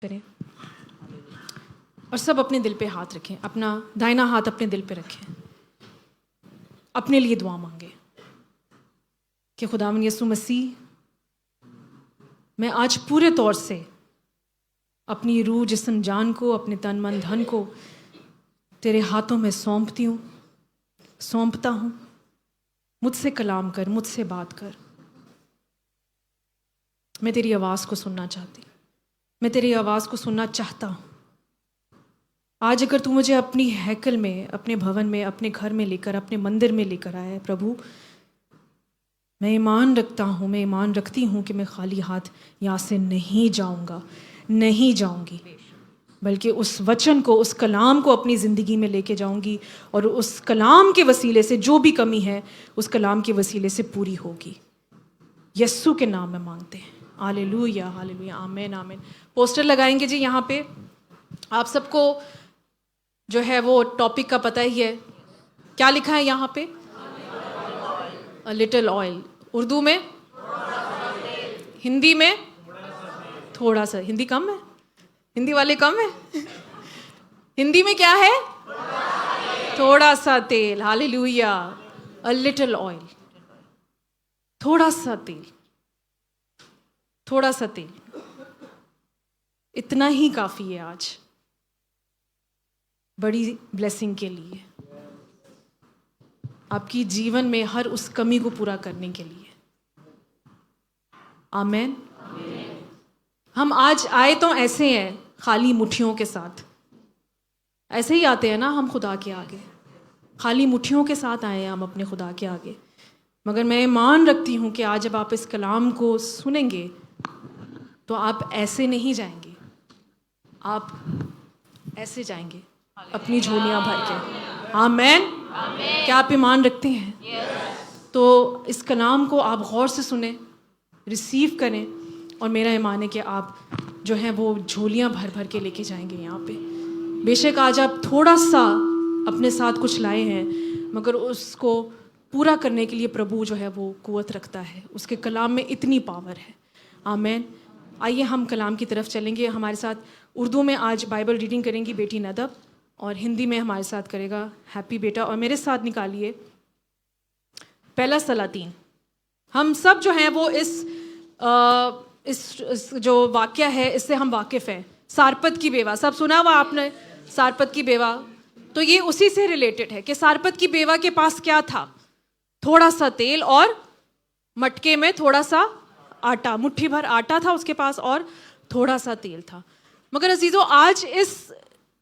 करें और सब अपने दिल पे हाथ रखें, अपना दाहिना हाथ अपने दिल पे रखें, अपने लिए दुआ मांगे कि खुदावंद यीशु मसीह, मैं आज पूरे तौर से अपनी रूह जिस्म जान को, अपने तन मन धन को तेरे हाथों में सौंपता हूँ। मुझसे कलाम कर, मुझसे बात कर। मैं तेरी आवाज़ को सुनना चाहती, मैं तेरी आवाज़ को सुनना चाहता हूँ। आज अगर तू मुझे अपनी हैकल में, अपने भवन में, अपने घर में लेकर, अपने मंदिर में लेकर आया है प्रभु, मैं ईमान रखता हूँ, मैं ईमान रखती हूँ कि मैं खाली हाथ यहाँ से नहीं जाऊँगा, नहीं जाऊँगी, बल्कि उस वचन को, उस कलाम को अपनी ज़िंदगी में लेके जाऊँगी और उस कलाम के वसीले से जो भी कमी है उस कलाम के वसीले से पूरी होगी। यस्सु के नाम में मांगते हैं। हालेलुया, हालेलुया, आमीन, आमीन। पोस्टर लगाएंगे जी यहाँ पे। आप सबको जो है वो टॉपिक का पता ही है। क्या लिखा है यहाँ पे? A little oil. उर्दू में? हिंदी में? थोड़ा सा। हिंदी कम है? हिंदी वाले कम है? हिंदी में क्या है? थोड़ा सा तेल। हालेलुया। अ लिटिल ऑयल, थोड़ा सा तेल, थोड़ा सा तेल, इतना ही काफ़ी है आज बड़ी ब्लेसिंग के लिए, आपकी जीवन में हर उस कमी को पूरा करने के लिए। आमीन। हम आज आए तो ऐसे हैं, खाली मुट्ठियों के साथ। ऐसे ही आते हैं ना हम खुदा के आगे, खाली मुट्ठियों के साथ आए हैं हम अपने खुदा के आगे। मगर मैं ईमान रखती हूँ कि आज जब आप इस कलाम को सुनेंगे तो आप ऐसे नहीं जाएंगे, आप ऐसे जाएंगे अपनी झोलियाँ भर के। आमीन। क्या आप ईमान रखते हैं? तो इस कलाम को आप गौर से सुने, रिसीव करें, और मेरा ईमान है कि आप जो है वो झोलियाँ भर भर के लेके जाएंगे यहाँ पे। बेशक आज आप थोड़ा सा अपने साथ कुछ लाए हैं, मगर उसको पूरा करने के लिए प्रभु जो है वो कुव्वत रखता है। उसके कलाम में इतनी पावर है। आमीन। आइए हम कलाम की तरफ चलेंगे। हमारे साथ उर्दू में आज बाइबल रीडिंग करेंगी बेटी नदब, और हिंदी में हमारे साथ करेगा हैप्पी बेटा। और मेरे साथ निकालिए पहला सलातीन। हम सब जो हैं वो इस जो वाक्य है इससे हम वाकिफ़ हैं। सारपत की बेवा, सब सुना हुआ आपने? सारपत की बेवा, तो ये उसी से रिलेटेड है कि सारपत की बेवा के पास क्या था? थोड़ा सा तेल और मटके में थोड़ा सा आटा, मुट्ठी भर आटा था उसके पास और थोड़ा सा तेल था। मगर अजीजों, आज इस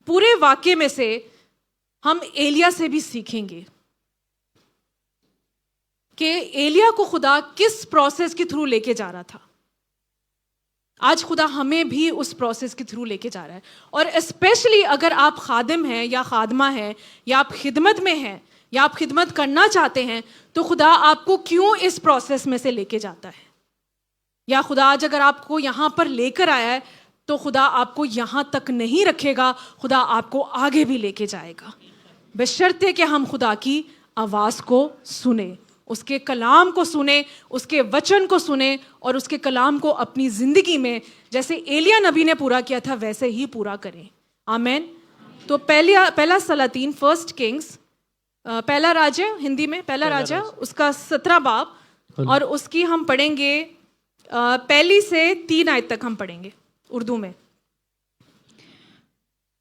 पूरे वाक्य में से हम एलिया से भी सीखेंगे कि एलिया को खुदा किस प्रोसेस के थ्रू लेके जा रहा था। आज खुदा हमें भी उस प्रोसेस के थ्रू लेके जा रहा है। और स्पेशली अगर आप खादिम हैं या खादमा हैं या आप खिदमत में हैं या आप खिदमत करना चाहते हैं, तो खुदा आपको क्यों इस प्रोसेस में से लेके जाता है? या खुदा आज अगर आपको यहाँ पर लेकर आया है तो खुदा आपको यहाँ तक नहीं रखेगा, खुदा आपको आगे भी लेके जाएगा, बशर्ते कि हम खुदा की आवाज़ को सुने, उसके कलाम को सुने, उसके वचन को सुने और उसके कलाम को अपनी ज़िंदगी में जैसे एलिया नबी ने पूरा किया था वैसे ही पूरा करें। आमीन। तो पहला सलातीन, फर्स्ट किंग्स, पहला राजा, हिंदी में पहला राजा, उसका 17 बाब, और उसकी हम पढ़ेंगे पहली से 3 आयत तक हम पढ़ेंगे उर्दू में।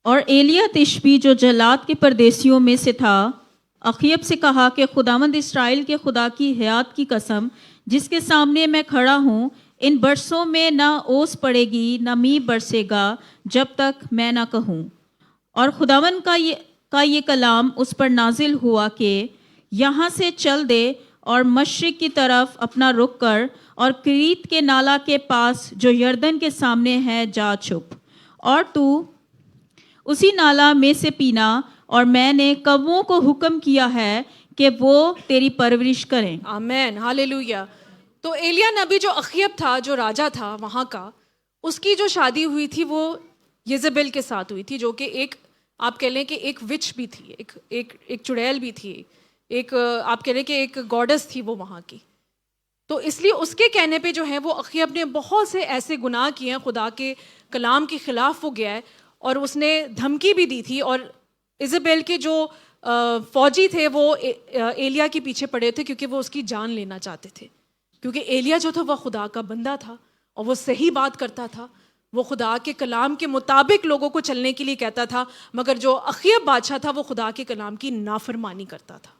और एलिया तिशबी जो जलाद के परदेसियों में से था, अखयब से कहा कि खुदावंद इस्राएल के खुदा की हयात की कसम, जिसके सामने मैं खड़ा हूँ, इन बरसों में न ओस पड़ेगी न मी बरसेगा जब तक मैं न कहूँ। और खुदावंद का ये कलाम उस पर नाजिल हुआ कि यहाँ से चल दे और मशरिक की तरफ अपना रुख कर और क्रीत के नाला के पास जो यरदन के सामने है जा छुप, और तू उसी नाला में से पीना, और मैंने कौवों को हुक्म किया है कि वो तेरी परवरिश करें। आमीन, हालेलुया। तो एलिया नबी जो अखयब था, जो राजा था वहाँ का, उसकी जो शादी हुई थी वो येजेबेल के साथ हुई थी, जो कि एक, आप कह लें कि एक विच भी थी, एक चुड़ैल भी थी, एक आप कह लें कि एक गॉडेस थी वो वहाँ की। तो इसलिए उसके कहने पे जो है वो अखयब ने बहुत से ऐसे गुनाह किए हैं खुदा के कलाम के ख़िलाफ़ वो गया है और उसने धमकी भी दी थी, और इज़ाबेल के जो फ़ौजी थे वो एलिया के पीछे पड़े थे क्योंकि वो उसकी जान लेना चाहते थे, क्योंकि एलिया जो था वह खुदा का बंदा था और वो सही बात करता था, वो खुदा के कलाम के मुताबिक लोगों को चलने के लिए कहता था। मगर जो अखीब बादशाह था वो खुदा के कलाम की नाफरमानी करता था।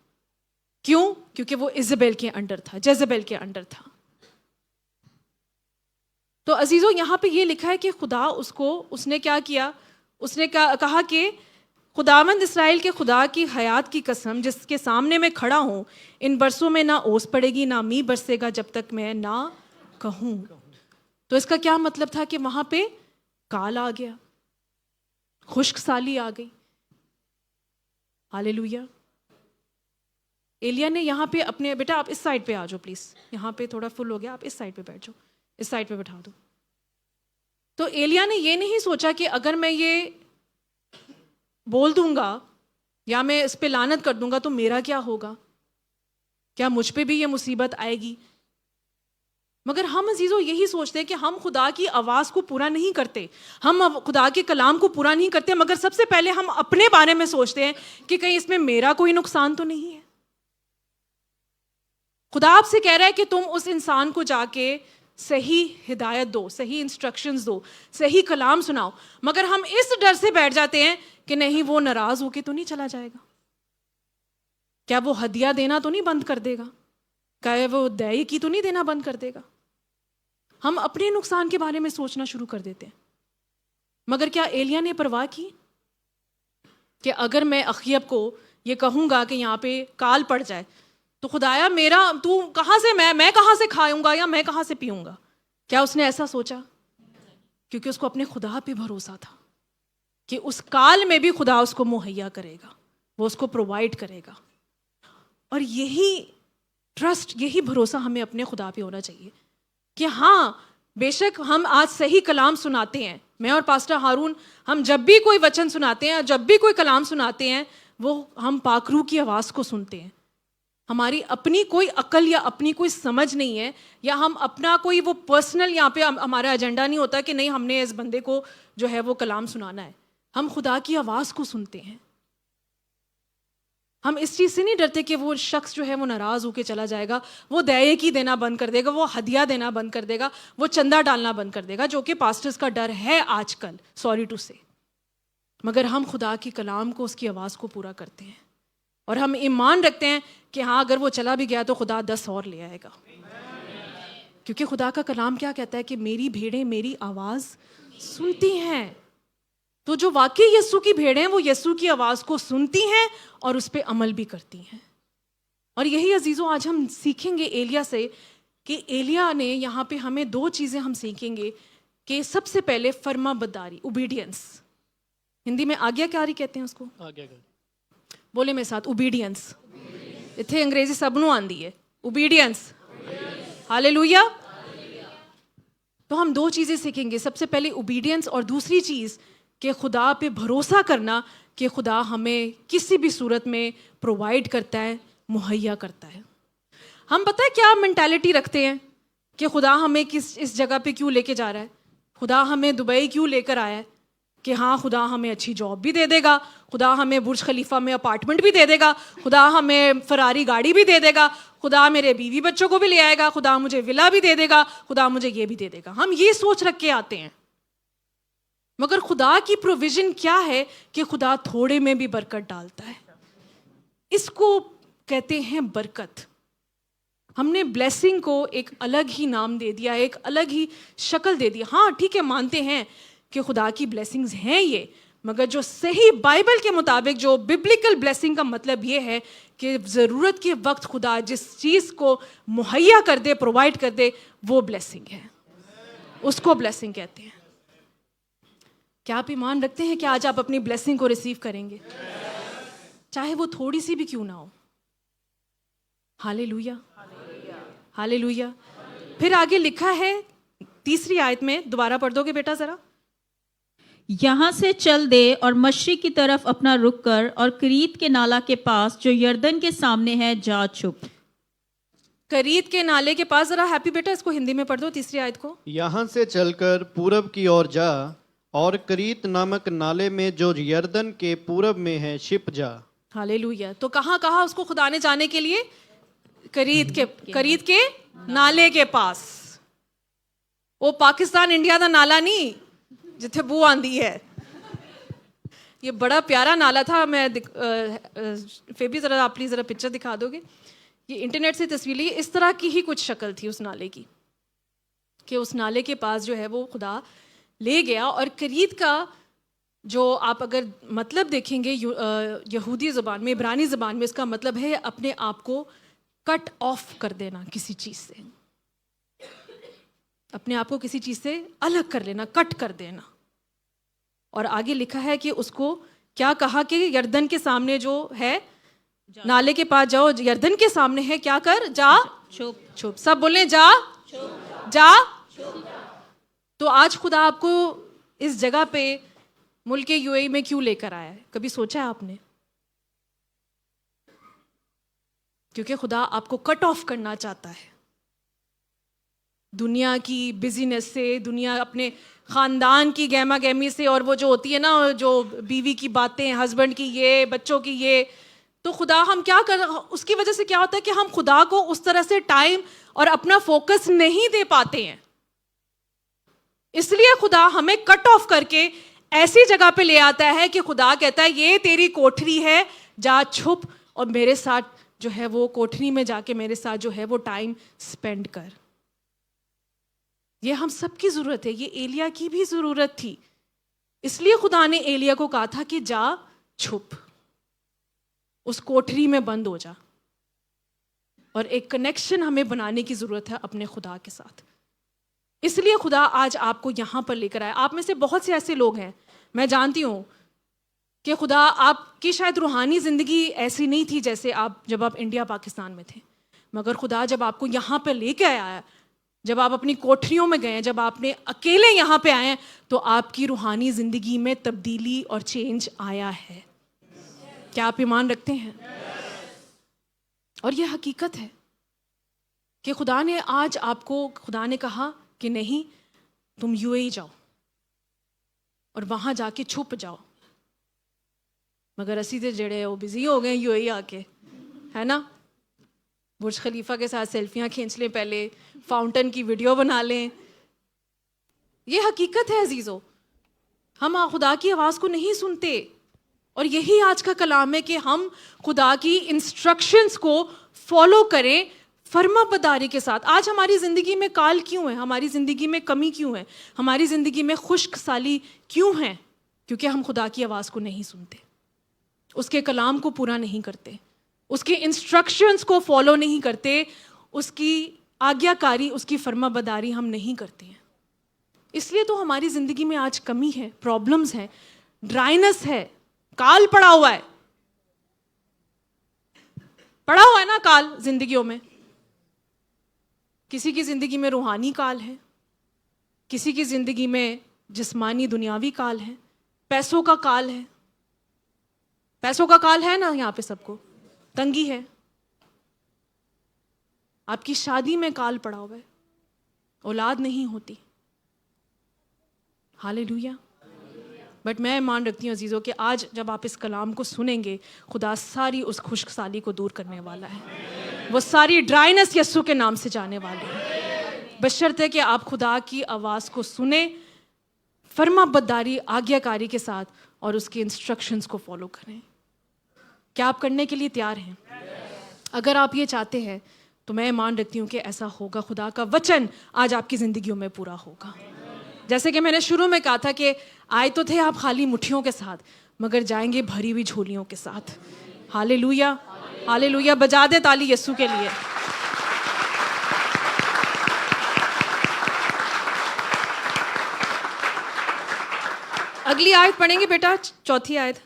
क्यों? क्योंकि वो इज़ाबेल के अंडर था, जेज़ेबेल के अंडर था। तो अजीज़ों, यहाँ पे ये लिखा है कि खुदा उसने क्या किया, उसने कहा कि खुदावंद इस्राएल के खुदा की हयात की कसम जिसके सामने मैं खड़ा हूँ, इन बरसों में ना ओस पड़ेगी ना मींह बरसेगा जब तक मैं ना कहूँ। तो इसका क्या मतलब था कि वहाँ पे काल आ गया, खुश्क साली आ गई। हालेलुया। एलिया ने यहाँ पे अपने, बेटा आप इस साइड पे आ जाओ प्लीज़, यहाँ पे थोड़ा फुल हो गया, आप इस साइड पे बैठ जाओ, इस साइड पे बैठा दो। तो एलिया ने ये नहीं सोचा कि अगर मैं ये बोल दूंगा या मैं इस पे लानत कर दूंगा तो मेरा क्या होगा, क्या मुझ पे भी ये मुसीबत आएगी। मगर हम अजीज़ों यही सोचते हैं कि हम खुदा की आवाज़ को पूरा नहीं करते, हम खुदा के कलाम को पूरा नहीं करते, मगर सबसे पहले हम अपने बारे में सोचते हैं कि कहीं इसमें मेरा कोई नुकसान तो नहीं है। खुदा आपसे कह रहा है कि तुम उस इंसान को जाके सही हिदायत दो, सही इंस्ट्रक्शंस दो, सही कलाम सुनाओ, मगर हम इस डर से बैठ जाते हैं कि नहीं वो नाराज होके तो नहीं चला जाएगा, क्या वो हदिया देना तो नहीं बंद कर देगा, क्या वो दया की तो नहीं देना बंद कर देगा। हम अपने नुकसान के बारे में सोचना शुरू कर देते हैं। मगर क्या एलिया ने परवाह की कि अगर मैं अखीब को ये कहूँगा कि यहाँ पे काल पड़ जाए तो खुदाया मेरा, तू कहाँ से, मैं कहाँ से खाऊंगा या मैं कहाँ से पीऊँगा? क्या उसने ऐसा सोचा? क्योंकि उसको अपने खुदा पे भरोसा था कि उस काल में भी खुदा उसको मुहैया करेगा, वो उसको प्रोवाइड करेगा। और यही ट्रस्ट, यही भरोसा हमें अपने खुदा पे होना चाहिए कि हाँ, बेशक हम आज सही कलाम सुनाते हैं, मैं और पास्टर हारून, हम जब भी कोई वचन सुनाते हैं, जब भी कोई कलाम सुनाते हैं, वो हम पाकरू की आवाज़ को सुनते हैं। हमारी अपनी कोई अकल या अपनी कोई समझ नहीं है, या हम अपना कोई वो पर्सनल यहाँ पे हमारा एजेंडा नहीं होता कि नहीं हमने इस बंदे को जो है वो कलाम सुनाना है। हम खुदा की आवाज़ को सुनते हैं। हम इस चीज़ से नहीं डरते कि वो शख्स जो है वो नाराज़ होकर चला जाएगा, वो दया की देना बंद कर देगा, वो हदिया देना बंद कर देगा, वो चंदा डालना बंद कर देगा, जो कि पास्टर्स का डर है आजकल, सॉरी टू से। मगर हम खुदा की कलाम को, उसकी आवाज़ को पूरा करते हैं और हम ईमान रखते हैं कि हाँ, अगर वो चला भी गया तो खुदा 10 और ले आएगा। क्योंकि खुदा का कलाम क्या कहता है कि मेरी भेड़ें मेरी आवाज़ सुनती हैं। तो जो वाकई यीशु की भेड़ें हैं वो यीशु की आवाज़ को सुनती हैं और उस पर अमल भी करती हैं। और यही अजीज़ों आज हम सीखेंगे एलिया से कि एलिया ने यहाँ पे हमें 2 चीज़ें हम सीखेंगे कि सबसे पहले फर्माबरदारी, ओबीडियंस, हिंदी में आज्ञाकारी कहते हैं उसको, बोले मेरे साथ, ओबीडियंस। इत्थे अंग्रेजी सबनों आंदी है, ओबीडियंस। हालेलुया। तो हम 2 चीज़ें सीखेंगे, सबसे पहले ओबीडियंस और दूसरी चीज़ कि खुदा पे भरोसा करना कि खुदा हमें किसी भी सूरत में प्रोवाइड करता है, मुहैया करता है। हम पता है क्या मेंटालिटी रखते हैं कि खुदा हमें इस जगह पे क्यों लेके जा रहा है, खुदा हमें दुबई क्यों लेकर आया है, कि हाँ खुदा हमें अच्छी जॉब भी दे देगा, खुदा हमें बुर्ज खलीफा में अपार्टमेंट भी दे देगा, खुदा हमें फरारी गाड़ी भी दे देगा, खुदा मेरे बीवी बच्चों को भी ले आएगा, खुदा मुझे विला भी दे देगा, खुदा मुझे ये भी दे देगा। हम ये सोच रख के आते हैं। मगर खुदा की प्रोविजन क्या है कि खुदा थोड़े में भी बरकत डालता है। इसको कहते हैं बरकत। हमने ब्लेसिंग को एक अलग ही नाम दे दिया, एक अलग ही शक्ल दे दी। हाँ ठीक है, मानते हैं कि खुदा की ब्लेसिंग्स हैं ये, मगर जो सही बाइबल के मुताबिक जो बिब्लिकल ब्लेसिंग का मतलब ये है कि ज़रूरत के वक्त खुदा जिस चीज़ को मुहैया कर दे, प्रोवाइड कर दे, वो ब्लेसिंग है, उसको ब्लेसिंग कहते हैं। क्या आप ईमान रखते हैं कि आज आप अपनी ब्लेसिंग को रिसीव करेंगे, चाहे वो थोड़ी सी भी क्यों ना हो? Hallelujah, hallelujah. फिर आगे लिखा है 3री आयत में, दोबारा पढ़ दोगे बेटा जरा? यहाँ से चल दे और मशरिक की तरफ अपना रुख कर और क्रीत के नाला के पास जो यर्दन के सामने है जा छुप। करीत के नाले के पास, जरा हैप्पी बेटा इसको हिंदी में पढ़ दो, तीसरी आयत को। यहाँ से चलकर पूरब की ओर जा और करीत नामक नाले में जो यरदन के पूरब में है छिप जा। हालेलुया। तो कहाँ कहा उसको खुदा ने जाने के लिए? करीत के नाले के पास। वो पाकिस्तान इंडिया दा नाला नहीं जिथे बू आंदी है। ये बड़ा प्यारा नाला था। मैं फिर भी जरा आप प्लीज जरा पिक्चर दिखा दोगे? ये इंटरनेट से तस्वीर ली। इस तरह की ही कुछ शक्ल थी उस नाले की, कि उस नाले के पास जो है वो खुदा ले गया। और करीत का जो आप अगर मतलब देखेंगे यहूदी ज़बान में, इब्रानी ज़बान में, इसका मतलब है अपने आप को कट ऑफ कर देना किसी चीज़ से, अपने आप को किसी चीज़ से अलग कर लेना, कट कर देना। और आगे लिखा है कि उसको क्या कहा कि यरदन के सामने जो है, नाले के पास जाओ, यरदन के सामने है, क्या कर? जा छुप। छुप। सब बोले जा जा। तो आज खुदा आपको इस जगह पे मुल्क यूएई में क्यों लेकर आया है? कभी सोचा है आपने? क्योंकि खुदा आपको कट ऑफ करना चाहता है दुनिया की बिजीनेस से, दुनिया अपने ख़ानदान की गहमा गहमी से, और वो जो होती है ना, जो बीवी की बातें, हस्बैंड की ये, बच्चों की ये। तो खुदा हम क्या कर, उसकी वजह से क्या होता है कि हम खुदा को उस तरह से टाइम और अपना फोकस नहीं दे पाते हैं। इसलिए खुदा हमें कट ऑफ करके ऐसी जगह पे ले आता है कि खुदा कहता है ये तेरी कोठरी है, जा छुप और मेरे साथ जो है वो कोठरी में जाके मेरे साथ जो है वो टाइम स्पेंड कर। ये हम सबकी ज़रूरत है, ये एलिया की भी ज़रूरत थी। इसलिए खुदा ने एलिया को कहा था कि जा छुप, उस कोठरी में बंद हो जा। और एक कनेक्शन हमें बनाने की ज़रूरत है अपने खुदा के साथ। इसलिए खुदा आज आपको यहाँ पर लेकर आया। आप में से बहुत से ऐसे लोग हैं, मैं जानती हूँ कि खुदा आपकी शायद रूहानी ज़िंदगी ऐसी नहीं थी जैसे आप जब आप इंडिया पाकिस्तान में थे, मगर खुदा जब आपको यहाँ पर लेके आया, जब आप अपनी कोठरियों में गए, जब आपने अकेले यहाँ पे आए, तो आपकी रूहानी ज़िंदगी में तब्दीली और चेंज आया है। क्या आप ईमान रखते हैं? और ये हकीकत है कि खुदा ने आज आपको, खुदा ने कहा कि नहीं, तुम यूएई जाओ और वहाँ जाके छुप जाओ। मगर असी तो जड़े वो बिजी हो गए यूएई आके, है ना? बुर्ज खलीफा के साथ सेल्फियाँ खींच लें, पहले फाउंटेन की वीडियो बना लें। ये हकीकत है अजीज़ों, हम खुदा की आवाज़ को नहीं सुनते। और यही आज का कलाम है कि हम खुदा की इंस्ट्रक्शंस को फॉलो करें फर्माबरदारी के साथ। आज हमारी ज़िंदगी में काल क्यों है? हमारी ज़िंदगी में कमी क्यों है? हमारी ज़िंदगी में खुश्क साली क्यों है? क्योंकि हम खुदा की आवाज़ को नहीं सुनते, उसके कलाम को पूरा नहीं करते, उसके इंस्ट्रक्शंस को फॉलो नहीं करते, उसकी आज्ञाकारी, उसकी फर्माबरदारी हम नहीं करते हैं। इसलिए तो हमारी ज़िंदगी में आज कमी है, प्रॉब्लम्स हैं, ड्राइनेस है, काल पड़ा हुआ है। पड़ा हुआ है ना काल जिंदगियों में। किसी की ज़िंदगी में रूहानी काल है, किसी की ज़िंदगी में जिस्मानी दुनियावी काल है, पैसों का काल है। पैसों का काल है ना यहाँ पे सबको, तंगी है। आपकी शादी में काल पड़ा हुआ है, औलाद नहीं होती। हालेलुया। बट मैं मान रखती हूँ अजीज़ों कि आज जब आप इस कलाम को सुनेंगे, खुदा सारी उस खुश्कसाली को दूर करने वाला है। वो सारी ड्राइनेस यस्सु के नाम से जाने वाली है, बशर्ते कि आप खुदा की आवाज़ को सुने फर्माबरदारी, आज्ञाकारी के साथ, और उसके इंस्ट्रक्शंस को फॉलो करें। क्या आप करने के लिए तैयार हैं? अगर आप ये चाहते हैं तो मैं मान रखती हूँ कि ऐसा होगा। खुदा का वचन आज आपकी ज़िंदगियों में पूरा होगा। जैसे कि मैंने शुरू में कहा था कि आए तो थे आप खाली मुट्ठियों के साथ, मगर जाएंगे भरी हुई झोलियों के साथ। Hallelujah, hallelujah. बजा दे ताली यस्सु के लिए। अगली आयत पढ़ेंगे बेटा, चौथी आयत।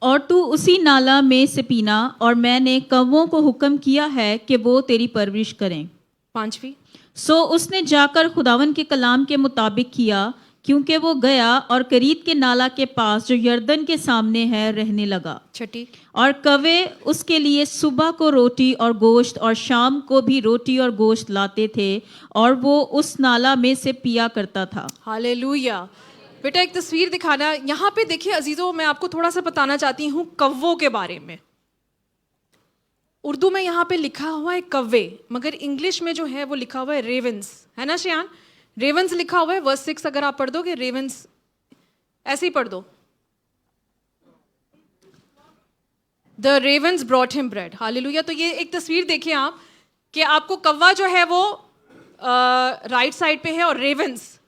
और तू उसी नाला में से पीना, और मैंने कौवों को हुक्म किया है कि वो तेरी परवरिश करें। 5वीं। सो उसने जाकर खुदावन के कलाम के मुताबिक किया क्योंकि वो गया और करीत के नाला के पास जो यरदन के सामने है रहने लगा। छठी, और कौवे उसके लिए सुबह को रोटी और गोश्त और शाम को भी रोटी और गोश्त लाते थे और वो उस नाला में से पिया करता था। हालेलुया। बेटा एक तस्वीर दिखाना यहाँ पे देखिए अजीजों, मैं आपको थोड़ा सा बताना चाहती हूँ कौवों के बारे में। उर्दू में यहाँ पे लिखा हुआ है कौवे, मगर इंग्लिश में जो है वो लिखा हुआ है रेवेंस, है ना श्यान? रेवेंस लिखा हुआ है। वर्स 6 अगर आप पढ़ दोगे, रेवेंस ऐसे ही पढ़ दो, the ravens brought him bread. Hallelujah. तो ये एक तस्वीर देखिए आप कि आपको कौवा जो है वो राइट साइड पे है और रेवेंस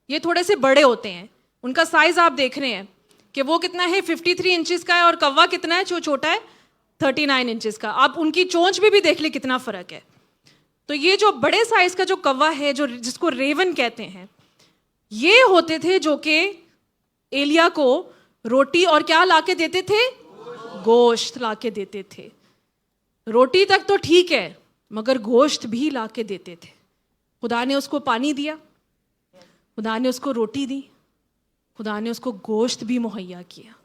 ये थोड़े से बड़े होते हैं। उनका साइज आप देख रहे हैं कि वो कितना है, 53 इंचेस का है, और कौवा कितना है जो छोटा है, 39 इंचेस का। आप उनकी चोंच में भी देख ले कितना फर्क है। तो ये जो बड़े साइज का जो कौवा है, जो जिसको रेवन कहते हैं, ये होते थे जो कि एलिया को रोटी और क्या लाके देते थे? गोश्त लाके देते थे। रोटी तक तो ठीक है, मगर गोश्त भी लाके देते थे। खुदा ने उसको पानी दिया, खुदा ने उसको रोटी दी, खुदा ने उसको गोश्त भी मुहैया किया।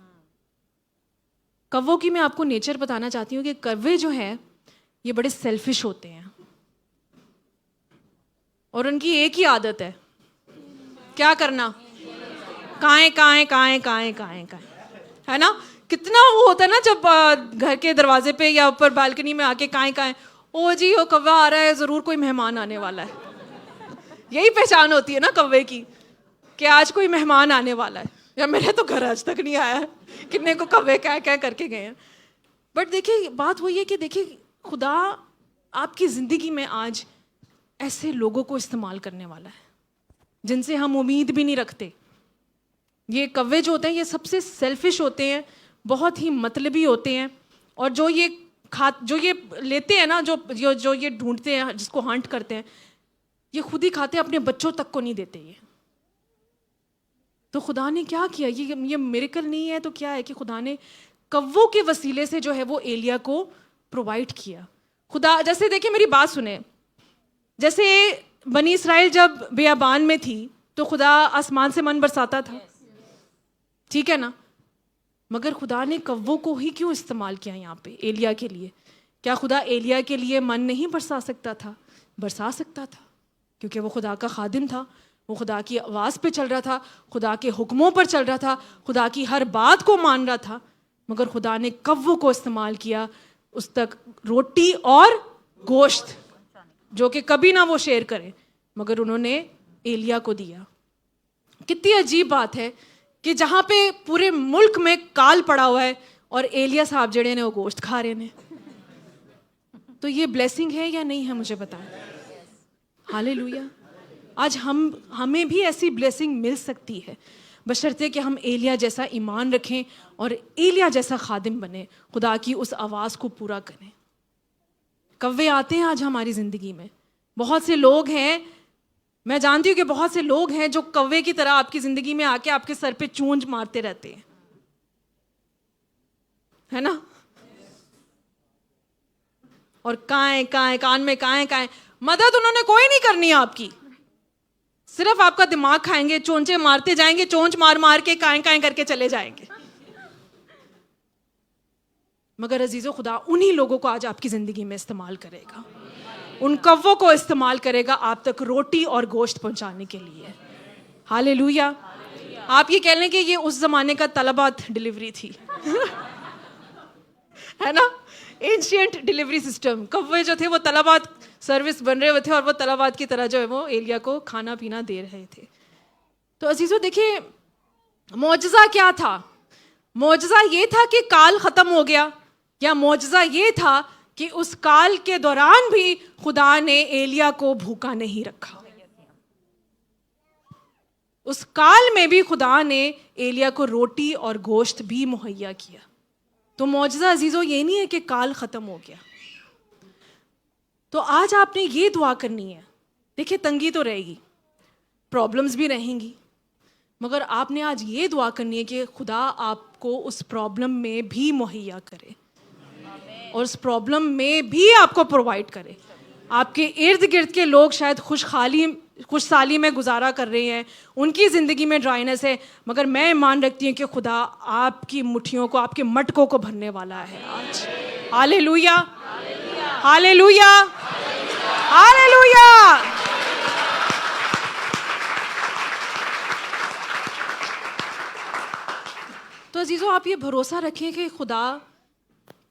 कौवों की मैं आपको नेचर बताना चाहती हूँ कि कौवे जो है ये बड़े सेल्फिश होते हैं और उनकी एक ही आदत है, क्या करना? काएं काएं काएं काएं काएं काएं, है ना? कितना वो होता है ना जब घर के दरवाजे पे या ऊपर बालकनी में आके काएं काएं, ओ जी वो कौवा आ रहा है, जरूर कोई मेहमान आने वाला है। यही पहचान होती है ना कौवे की कि आज कोई मेहमान आने वाला है, या मेरे तो घर आज तक नहीं आया है, कितने को कौवे क्या क्या करके गए हैं। बट देखिए बात वही है कि देखिए खुदा आपकी ज़िंदगी में आज ऐसे लोगों को इस्तेमाल करने वाला है जिनसे हम उम्मीद भी नहीं रखते। ये कौवे जो होते हैं ये सबसे सेल्फिश होते हैं, बहुत ही मतलबी होते हैं, और जो ये लेते हैं ना, जो ये ढूंढते हैं, जिसको हंट करते हैं, ये खुद ही खाते हैं, अपने बच्चों तक को नहीं देते ये। तो खुदा ने क्या किया? ये मिरेकल नहीं है तो क्या है कि खुदा ने कौवों के वसीले से जो है वो एलिया को प्रोवाइड किया। खुदा, जैसे देखिए मेरी बात सुने, जैसे बनी इसराइल जब बियाबान में थी तो खुदा आसमान से मन बरसाता था, ठीक है ना? मगर खुदा ने कौवों को ही क्यों इस्तेमाल किया यहाँ पे एलिया के लिए? क्या खुदा एलिया के लिए मन नहीं बरसा सकता था? बरसा सकता था, क्योंकि वो खुदा का खादिम था, वो खुदा की आवाज़ पे चल रहा था, खुदा के हुक्मों पर चल रहा था, खुदा की हर बात को मान रहा था। मगर खुदा ने कौवों को इस्तेमाल किया उस तक रोटी और गोश्त जो कि कभी ना वो शेयर करें, मगर उन्होंने एलिया को दिया। कितनी अजीब बात है कि जहाँ पे पूरे मुल्क में काल पड़ा हुआ है और एलिया साहब जड़े ने वो गोश्त खा रहे ने। तो ये ब्लेसिंग है या नहीं है, मुझे बताएं। हालेलुया। आज हमें भी ऐसी ब्लेसिंग मिल सकती है, बशर्ते कि हम एलिया जैसा ईमान रखें और एलिया जैसा खादिम बने, खुदा की उस आवाज़ को पूरा करें। कौवे आते हैं आज हमारी ज़िंदगी में। बहुत से लोग हैं, मैं जानती हूँ कि बहुत से लोग हैं जो कौवे की तरह आपकी ज़िंदगी में आके आपके सर पे चूंज मारते रहते हैं, है ना? और काएं काएं, कान में काएं काएं। मदद उन्होंने कोई नहीं करनी है आपकी, सिर्फ आपका दिमाग खाएंगे, चोंचे मारते जाएंगे, चोंच मार मार के काएं काएं करके चले जाएंगे। मगर अजीजों, खुदा उन्हीं लोगों को आज आपकी जिंदगी में इस्तेमाल करेगा, उन कौवों को इस्तेमाल करेगा आप तक रोटी और गोश्त पहुंचाने के लिए। हालेलुया। आप ये कह लें कि ये उस जमाने का तलबात डिलीवरी थी है ना? Ancient delivery system. कौवे जो थे वो तलबात सर्विस बन रहे हुए थे और वो तलबात की तरह जो है वो एलिया को खाना पीना दे रहे थे। तो अजीजों देखिए मौजज़ा क्या था? मौजज़ा ये था कि काल ख़त्म हो गया, या मौजज़ा ये था कि उस काल के दौरान भी खुदा ने एलिया को भूखा नहीं रखा। उस काल में भी खुदा ने एलिया को रोटी और गोश्त भी मुहैया किया। तो मौजज़ा अजीज़ों ये नहीं है कि काल ख़त्म हो गया। तो आज आपने ये दुआ करनी है। देखिए तंगी तो रहेगी, प्रॉब्लम्स भी रहेंगी, मगर आपने आज ये दुआ करनी है कि खुदा आपको उस प्रॉब्लम में भी मुहैया करे और उस प्रॉब्लम में भी आपको प्रोवाइड करे। आपके इर्द गिर्द के लोग शायद खुशहाली खुशहाली में गुजारा कर रहे हैं, उनकी ज़िंदगी में ड्राइनेस है, मगर मैं ईमान रखती हूँ कि खुदा आपकी मुट्ठियों को, आपके मटकों को भरने वाला है आज। Hallelujah, hallelujah, hallelujah. तो अजीज़ों, आप ये भरोसा रखें कि खुदा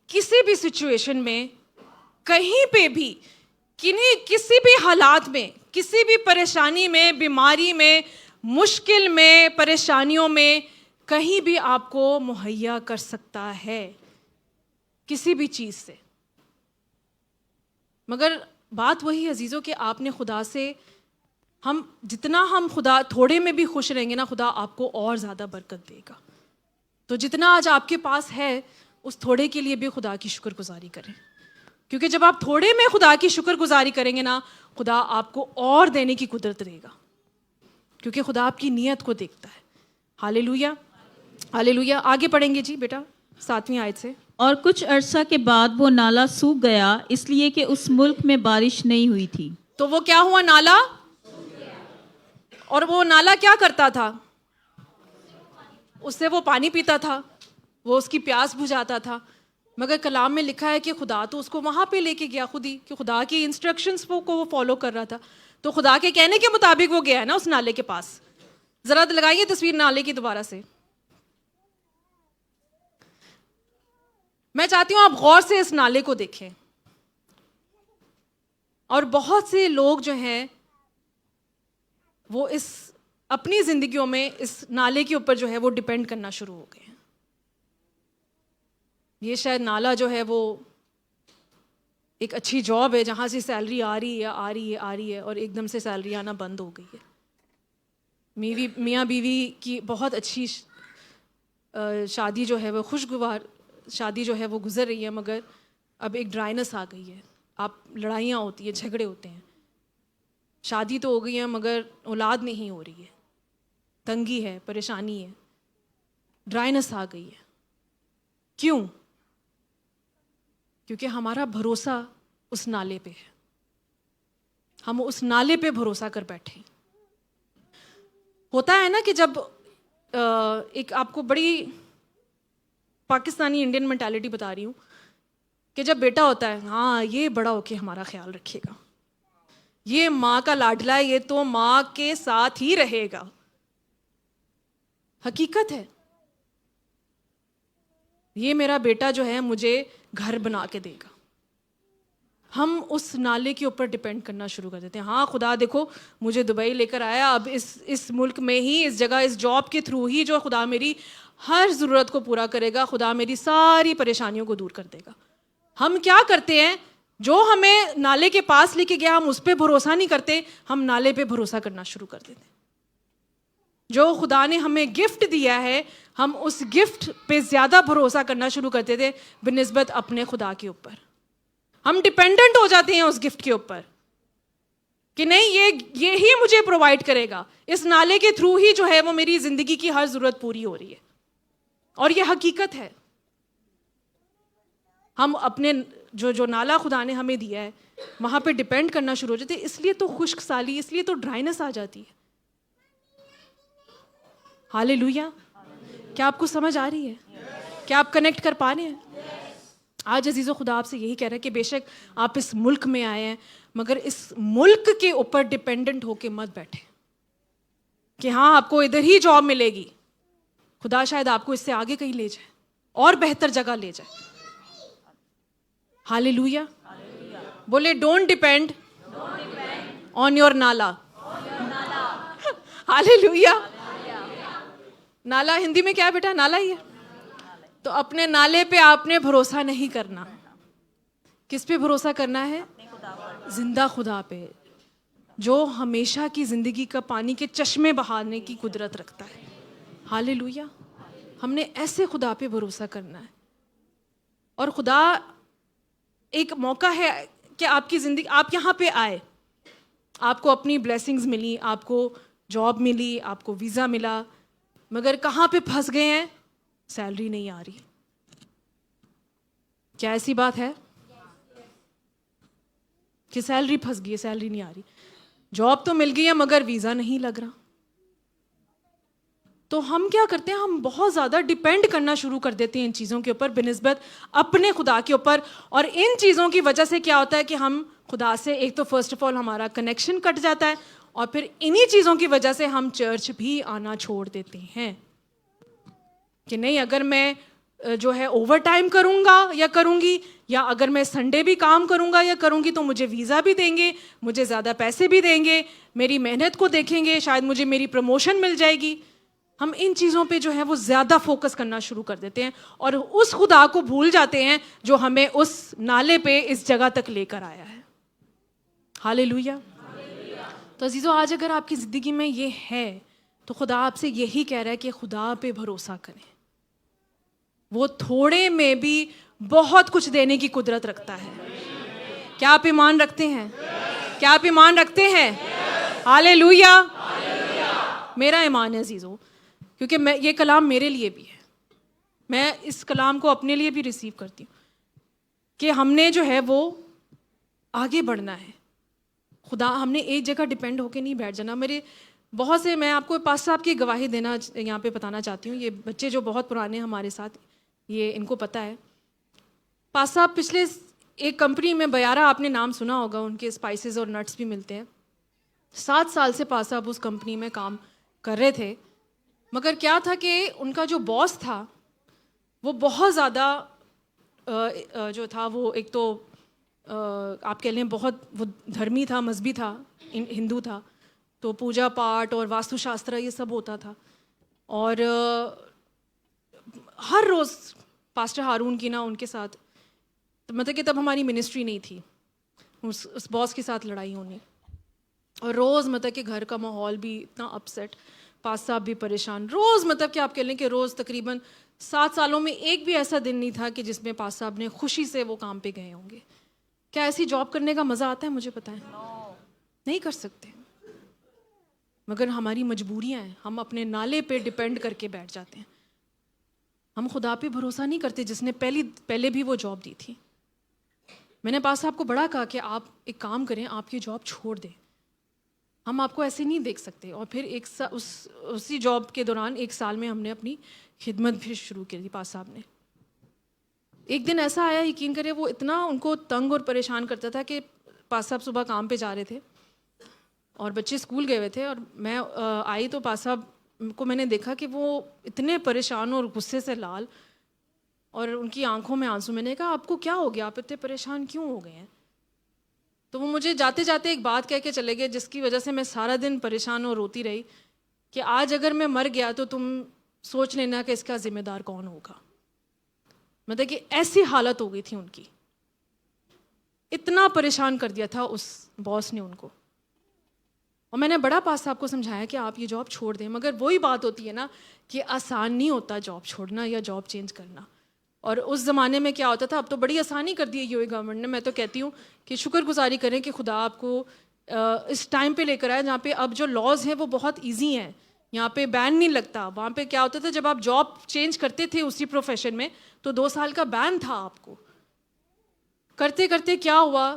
किसी भी सिचुएशन में, कहीं पे भी, किसी भी हालात में, किसी भी परेशानी में, बीमारी में, मुश्किल में, परेशानियों में, कहीं भी आपको मुहैया कर सकता है किसी भी चीज़ से। मगर बात वही अजीज़ों कि आपने खुदा से, जितना हम खुदा थोड़े में भी खुश रहेंगे ना, खुदा आपको और ज़्यादा बरकत देगा। तो जितना आज आपके पास है, उस थोड़े के लिए भी खुदा की शुक्रगुजारी करें, क्योंकि जब आप थोड़े में खुदा की शुक्रगुजारी करेंगे ना, खुदा आपको और देने की कुदरत देगा, क्योंकि खुदा आपकी नीयत को देखता है। Hallelujah, hallelujah. आगे पढ़ेंगे जी बेटा 7वीं आयत से। और कुछ अरसा के बाद वो नाला सूख गया, इसलिए कि उस मुल्क में बारिश नहीं हुई थी। तो वो क्या हुआ? नाला। और वो नाला क्या करता था? उससे वो पानी पीता था, वो उसकी प्यास बुझाता था। मगर कलाम में लिखा है कि खुदा तो उसको वहाँ पे लेके गया खुद ही, कि खुदा की इंस्ट्रक्शंस को वो फॉलो कर रहा था। तो खुदा के कहने के मुताबिक वो गया है ना उस नाले के पास। जरा लगाइए तस्वीर नाले की दोबारा से। मैं चाहती हूँ आप गौर से इस नाले को देखें। और बहुत से लोग जो हैं वो इस अपनी जिंदगियों में इस नाले के ऊपर जो है वो डिपेंड करना शुरू हो गए हैं। ये शायद नाला जो है वो एक अच्छी जॉब है जहाँ से सैलरी आ रही है, आ रही है, आ रही है, और एकदम से सैलरी आना बंद हो गई है। मियाँ बीवी की बहुत अच्छी शादी जो है वो खुशगवार शादी जो है वो गुजर रही है, मगर अब एक ड्राइनेस आ गई है। आप लड़ाइयाँ होती है, झगड़े होते हैं, शादी तो हो गई है मगर औलाद नहीं हो रही है, तंगी है, परेशानी है, ड्राइनेस आ गई है। क्यों? क्योंकि हमारा भरोसा उस नाले पे है। हम उस नाले पे भरोसा कर बैठे। होता है ना कि जब एक आपको बड़ी पाकिस्तानी इंडियन मेंटालिटी बता रही हूँ कि जब बेटा होता है, हाँ ये बड़ा होके हमारा ख्याल रखेगा, ये माँ का लाडला है, ये तो माँ के साथ ही रहेगा। हकीकत है, ये मेरा बेटा जो है मुझे घर बना के देगा। हम उस नाले के ऊपर डिपेंड करना शुरू कर देते हैं। हाँ खुदा देखो मुझे दुबई लेकर आया, अब इस मुल्क में ही, इस जगह, इस जॉब के थ्रू ही जो खुदा मेरी हर ज़रूरत को पूरा करेगा, खुदा मेरी सारी परेशानियों को दूर कर देगा। हम क्या करते हैं? जो हमें नाले के पास लेके गया हम उस पर भरोसा नहीं करते, हम नाले पे भरोसा करना शुरू कर देते हैं। जो खुदा ने हमें गिफ्ट दिया है, हम उस गिफ्ट पे ज़्यादा भरोसा करना शुरू करते थे बिनिस्बत अपने खुदा के ऊपर। हम डिपेंडेंट हो जाते हैं उस गिफ्ट के ऊपर कि नहीं ये ही मुझे प्रोवाइड करेगा, इस नाले के थ्रू ही जो है वो मेरी ज़िंदगी की हर ज़रूरत पूरी हो रही है। और ये हकीकत है। हम अपने जो नाला खुदा ने हमें दिया है वहाँ पे डिपेंड करना शुरू हो जाते हैं, इसलिए तो खुश्क साली, इसलिए तो ड्राइनेस आ जाती है। हालेलुया। क्या आपको समझ आ रही है? क्या आप कनेक्ट कर पा रहे हैं? आज अजीज़ो खुदा आपसे यही कह रहा है कि बेशक आप इस मुल्क में आए हैं, मगर इस मुल्क के ऊपर डिपेंडेंट होके मत बैठे कि हाँ आपको इधर ही जॉब मिलेगी। खुदा शायद आपको इससे आगे कहीं ले जाए और बेहतर जगह ले जाए। हालेलुया। बोले डोंट डिपेंड ऑन योर नाला। हालेलुया। नाला हिंदी में क्या है बेटा? नाला ही है। तो अपने नाले पे आपने भरोसा नहीं करना। किस पे भरोसा करना है? जिंदा खुदा पे, जो हमेशा की जिंदगी का पानी के चश्मे बहाने की कुदरत रखता है। हालेलुया। हमने ऐसे खुदा पे भरोसा करना है। और खुदा एक मौका है कि आपकी ज़िंदगी, आप यहाँ पे आए, आपको अपनी ब्लेसिंग्स मिली, आपको जॉब मिली, आपको वीज़ा मिला, मगर कहाँ पे फंस गए हैं? सैलरी नहीं आ रही। क्या ऐसी बात है कि सैलरी फंस गई है, सैलरी नहीं आ रही? जॉब तो मिल गई है मगर वीज़ा नहीं लग रहा। तो हम क्या करते हैं, हम बहुत ज़्यादा डिपेंड करना शुरू कर देते हैं इन चीज़ों के ऊपर बिनिस्बत अपने खुदा के ऊपर। और इन चीज़ों की वजह से क्या होता है कि हम खुदा से एक तो फर्स्ट ऑफ ऑल हमारा कनेक्शन कट जाता है, और फिर इन्हीं चीज़ों की वजह से हम चर्च भी आना छोड़ देते हैं कि नहीं, अगर मैं जो है ओवर टाइम करूँगा या करूँगी, या अगर मैं संडे भी काम करूँगा या करूँगी, तो मुझे वीज़ा भी देंगे, मुझे ज़्यादा पैसे भी देंगे, मेरी मेहनत को देखेंगे, शायद मुझे मेरी प्रमोशन मिल जाएगी। हम इन चीज़ों पे जो है वो ज़्यादा फोकस करना शुरू कर देते हैं और उस खुदा को भूल जाते हैं जो हमें उस नाले पे इस जगह तक लेकर आया है। हालेलुया। तो अजीज़ों, आज अगर आपकी ज़िंदगी में ये है तो खुदा आपसे यही कह रहा है कि खुदा पे भरोसा करें। वो थोड़े में भी बहुत कुछ देने की कुदरत रखता है। क्या आप ईमान रखते हैं? क्या आप ईमान रखते हैं? हालेलुया। मेरा ईमान है अजीज़ों, क्योंकि मैं, ये कलाम मेरे लिए भी है, मैं इस कलाम को अपने लिए भी रिसीव करती हूँ कि हमने जो है वो आगे बढ़ना है। खुदा, हमने एक जगह डिपेंड होके नहीं बैठ जाना। मेरे बहुत से, मैं आपको पास साहब की गवाही देना यहाँ पे बताना चाहती हूँ। ये बच्चे जो बहुत पुराने हैं हमारे साथ, ये इनको पता है। पास साहब पिछले एक कंपनी में, बयारा आपने नाम सुना होगा, उनके स्पाइसेस और नट्स भी मिलते हैं। 7 साल से पास साहब उस कंपनी में काम कर रहे थे, मगर क्या था कि उनका जो बॉस था वो बहुत ज़्यादा जो था वो, एक तो आप कह लें बहुत वो धर्मी था, मजहबी था, हिंदू था, तो पूजा पाठ और वास्तुशास्त्र ये सब होता था। और हर रोज़ पास्टर हारून की ना उनके साथ, तो मतलब कि तब हमारी मिनिस्ट्री नहीं थी, उस बॉस के साथ लड़ाई होनी, और रोज़ मतलब कि घर का माहौल भी इतना अपसेट, पास साहब भी परेशान, रोज़ मतलब कि आप कह लें कि रोज़ तकरीबन 7 सालों में एक भी ऐसा दिन नहीं था कि जिसमें पास साहब ने खुशी से वो काम पे गए होंगे। क्या ऐसी जॉब करने का मज़ा आता है? मुझे पता है नहीं कर सकते, मगर हमारी मजबूरियां हैं, हम अपने नाले पे डिपेंड करके बैठ जाते हैं। हम खुदा पे भरोसा नहीं करते जिसने पहले भी वो जॉब दी थी। मैंने पास साहब को बड़ा कहा कि आप एक काम करें, आप ये जॉब छोड़ दें, हम आपको ऐसे नहीं देख सकते। और फिर उसी जॉब के दौरान 1 साल में हमने अपनी खिदमत भी शुरू की थी। पास साहब ने एक दिन ऐसा आया, यकीन करें, वो इतना उनको तंग और परेशान करता था कि पास साहब सुबह काम पे जा रहे थे और बच्चे स्कूल गए हुए थे, और मैं आई तो पास साहब को मैंने देखा कि वो इतने परेशान और गुस्से से लाल, और उनकी आंखों में आंसू। मैंने कहा, आपको क्या हो गया, आप इतने परेशान क्यों हो गए हैं? तो वो मुझे जाते जाते एक बात कह के चले गए जिसकी वजह से मैं सारा दिन परेशान और रोती रही कि आज अगर मैं मर गया तो तुम सोच लेना कि इसका जिम्मेदार कौन होगा। मतलब कि ऐसी हालत हो गई थी उनकी, इतना परेशान कर दिया था उस बॉस ने उनको। और मैंने बड़ा पास साहब को समझाया कि आप ये जॉब छोड़ दें, मगर वही बात होती है ना कि आसान नहीं होता जॉब छोड़ना या जॉब चेंज करना। और उस ज़माने में क्या होता था, अब तो बड़ी आसानी कर दी है यूए गवर्नमेंट ने। मैं तो कहती हूँ कि शुक्रगुजारी करें कि खुदा आपको इस टाइम पे लेकर आया जहाँ पे अब जो लॉज हैं वो बहुत इजी हैं, यहाँ पे बैन नहीं लगता। वहाँ पे क्या होता था, जब आप जॉब चेंज करते थे उसी प्रोफेशन में तो 2 साल का बैन था आपको। करते करते क्या हुआ,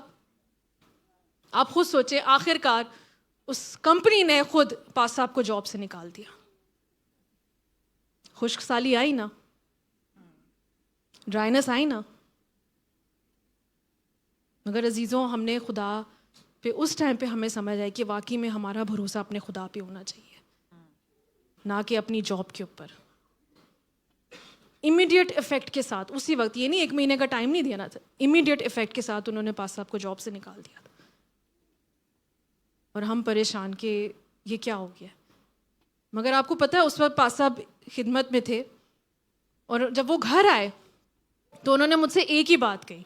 आप खुद सोचे, आखिरकार उस कंपनी ने खुद पास साहब को जॉब से निकाल दिया। खुशकसाली आई ना, ड्राइनेस आई ना। मगर अजीज़ों, हमने खुदा पे उस टाइम पे हमें समझ आए कि वाकई में हमारा भरोसा अपने खुदा पे होना चाहिए, ना कि अपनी जॉब के ऊपर। इमीडिएट इफेक्ट के साथ, उसी वक्त, ये नहीं 1 महीने का टाइम नहीं दिया ना था, इमीडिएट इफेक्ट के साथ उन्होंने पास साहब को जॉब से निकाल दिया था। और हम परेशान कि ये क्या हो गया। मगर आपको पता है उस वक्त पास साहब खिदमत में थे, और जब वो घर आए तो उन्होंने मुझसे एक ही बात कही।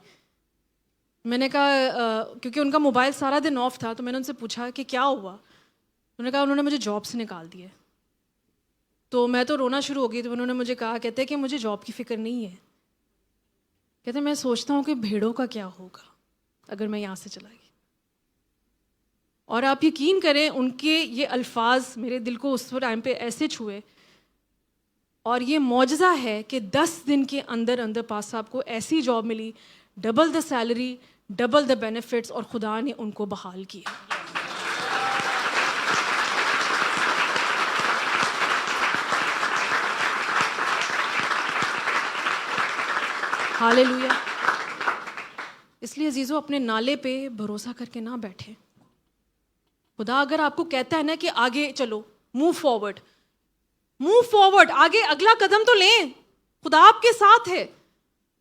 मैंने कहा क्योंकि उनका मोबाइल सारा दिन ऑफ था, तो मैंने उनसे पूछा कि क्या हुआ। उन्होंने कहा उन्होंने मुझे जॉब से निकाल दिया। तो मैं तो रोना शुरू हो गई। तो उन्होंने मुझे कहा, कहते कि मुझे जॉब की फ़िक्र नहीं है, कहते मैं सोचता हूँ कि भेड़ों का क्या होगा अगर मैं यहाँ से चला गई। और आप यकीन करें, उनके ये अल्फाज मेरे दिल को उस टाइम पे ऐसे छुए। और ये मौजज़ा है कि 10 दिन के अंदर अंदर पास साहब को ऐसी जॉब मिली, double the salary, double the benefits, और खुदा ने उनको बहाल किया। हालेलुया। इसलिए अजीज़ों, अपने नाले पे भरोसा करके ना बैठे। खुदा अगर आपको कहता है ना कि आगे चलो, मूव फॉरवर्ड, आगे अगला कदम तो लें, खुदा आपके साथ है।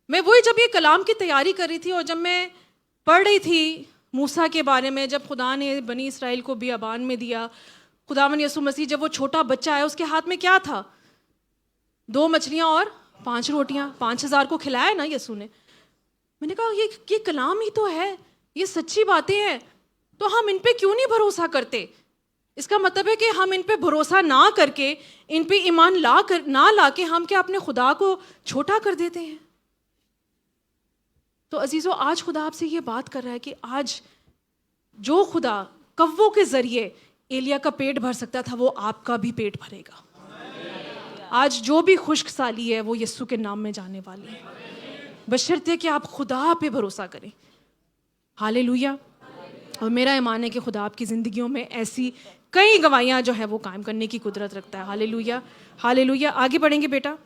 मैं वही जब ये कलाम की तैयारी कर रही थी और जब मैं पढ़ रही थी मूसा के बारे में, जब खुदा ने बनी इसराइल को बियाबान में दिया, खुदावन यसु मसीह जब वो छोटा बच्चा है, उसके हाथ में क्या था? 2 मछलियाँ और 5 रोटियाँ, 5000 को खिलाया ना यसु ने। मैंने कहा ये कलाम ही तो है, ये सच्ची बातें हैं, तो हम इन पे क्यों नहीं भरोसा करते? इसका मतलब है कि हम इन पे भरोसा ना करके, इन पे ईमान ना ला के हम क्या अपने खुदा को छोटा कर देते हैं? तो अजीज़ों, आज खुदा आपसे ये बात कर रहा है कि आज जो खुदा कव्वों के जरिए एलिया का पेट भर सकता था, वो आपका भी पेट भरेगा। आज जो भी खुश्क साली है वो यीशु के नाम में जाने वाली है, बशर्ते कि आप खुदा पे भरोसा करें। हालेलुया। और मेरा ईमान है कि खुदा आपकी ज़िंदगियों में ऐसी कई गवाहियाँ जो है वो कायम करने की कुदरत रखता है। Hallelujah, hallelujah. आगे बढ़ेंगे बेटा।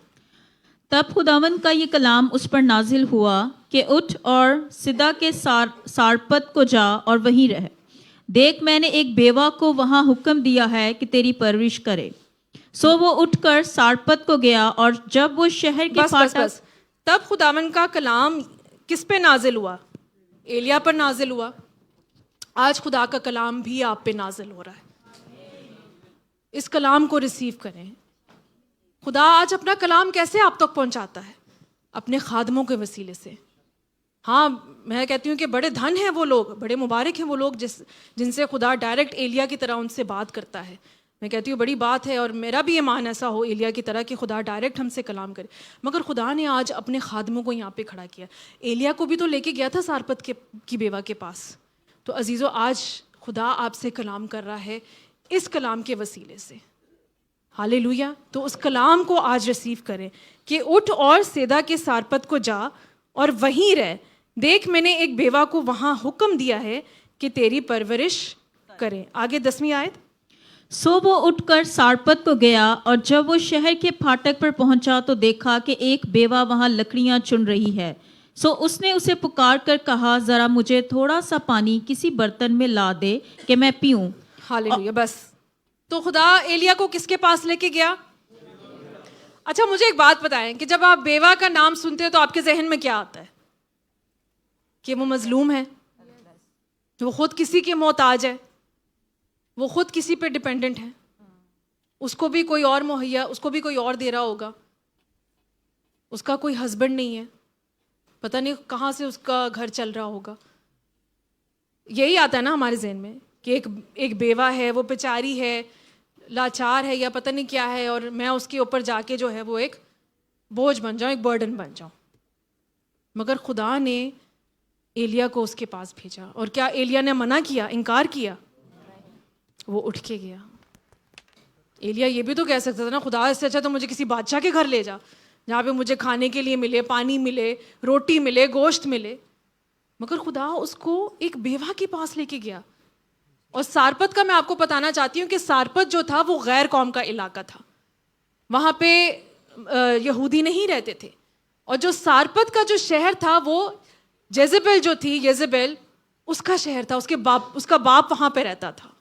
तब खुदावंद का ये कलाम उस पर नाजिल हुआ कि उठ और सिदा के सारपत को जा और वहीं रह। देख, मैंने एक बेवा को वहाँ हुक्म दिया है कि तेरी परवरिश करे। सो वो उठकर सारपत को गया, और जब वो शहर के फाटक तब खुदावंद का कलाम किस पे नाजिल हुआ? एलिया पर नाजिल हुआ। आज खुदा का कलाम भी आप पे नाजिल हो रहा है। इस कलाम को रिसीव करें। खुदा आज अपना कलाम कैसे आप तक पहुंचाता है? अपने खादमों के वसीले से। हाँ, मैं कहती हूँ कि बड़े धन हैं वो लोग, बड़े मुबारक हैं वो लोग जिनसे खुदा डायरेक्ट एलिया की तरह उनसे बात करता है। मैं कहती हूँ बड़ी बात है, और मेरा भी ईमान ऐसा हो एलिया की तरह कि खुदा डायरेक्ट हमसे कलाम करे। मगर खुदा ने आज अपने खादमों को यहाँ पे खड़ा किया। एलिया को भी तो लेके गया था सारपत की बेवा के पास। तो अजीज़ों, आज खुदा आपसे कलाम कर रहा है इस कलाम के वसीले से। हालेलुया। तो उस कलाम को आज रिसीव करें कि उठ और सेदा के सारपत को जा और वहीं रह। देख, मैंने एक बेवा को वहाँ हुक्म दिया है कि तेरी परवरिश करें। आगे 10वीं आयत। सो वो उठकर सारपत को गया, और जब वो शहर के फाटक पर पहुंचा तो देखा कि एक बेवा वहाँ लकड़ियां चुन रही है। सो उसने उसे पुकार कर कहा, जरा मुझे थोड़ा सा पानी किसी बर्तन में ला दे कि मैं पीऊं। हालेलुया। बस, तो खुदा एलिया को किसके पास लेके गया? अच्छा, मुझे एक बात बताएं कि जब आप बेवा का नाम सुनते हो तो आपके जहन में क्या आता है? कि वो मजलूम है, वो खुद किसी के मोहताज है, वो खुद किसी पे डिपेंडेंट है, उसको भी कोई और मुहैया, उसको भी कोई और दे रहा होगा, उसका कोई हस्बैंड नहीं है, पता नहीं कहाँ से उसका घर चल रहा होगा। यही आता है ना हमारे जहन में कि एक बेवा है, वो बेचारी है, लाचार है, या पता नहीं क्या है, और मैं उसके ऊपर जाके जो है वो एक बोझ बन जाऊँ, एक बर्डन बन जाऊँ। मगर खुदा ने एलिया को उसके पास भेजा, और क्या एलिया ने मना किया, इनकार किया? वो उठ के गया। एलिया ये भी तो कह सकता था ना, खुदा इससे अच्छा तो मुझे किसी बादशाह के घर ले जा, जहाँ पे मुझे खाने के लिए मिले, पानी मिले, रोटी मिले, गोश्त मिले। मगर खुदा उसको एक बेवा के पास लेके गया। और सारपत का मैं आपको बताना चाहती हूँ कि सारपत जो था वो गैर कौम का इलाका था, वहाँ पे यहूदी नहीं रहते थे। और जो सारपत का जो शहर था वो जेजेबेल जो थी, येजेबेल उसका शहर था, उसका बाप वहाँ पे रहता था।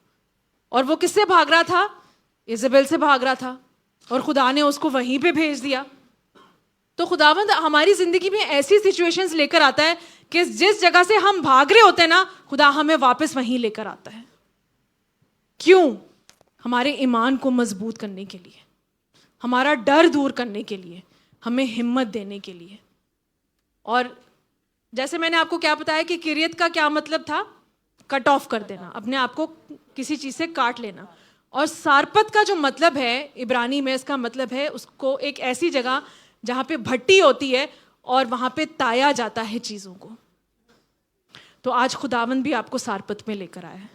और वो किससे भाग रहा था? येजेबेल से भाग रहा था, और खुदा ने उसको वहीं पे भेज दिया। तो खुदावंद हमारी ज़िंदगी में ऐसी सिचुएशंस लेकर आता है कि जिस जगह से हम भाग रहे होते हैं ना, खुदा हमें वापस वहीं लेकर आता है। क्यों? हमारे ईमान को मजबूत करने के लिए, हमारा डर दूर करने के लिए, हमें हिम्मत देने के लिए। और जैसे मैंने आपको क्या बताया कि किरियत का क्या मतलब था? कट ऑफ कर देना, अपने आप को किसी चीज़ से काट लेना। और सारपत का जो मतलब है इब्रानी में, इसका मतलब है उसको एक ऐसी जगह जहाँ पे भट्टी होती है और वहाँ पे ताया जाता है चीज़ों को। तो आज खुदावंद भी आपको सारपत में लेकर आया है,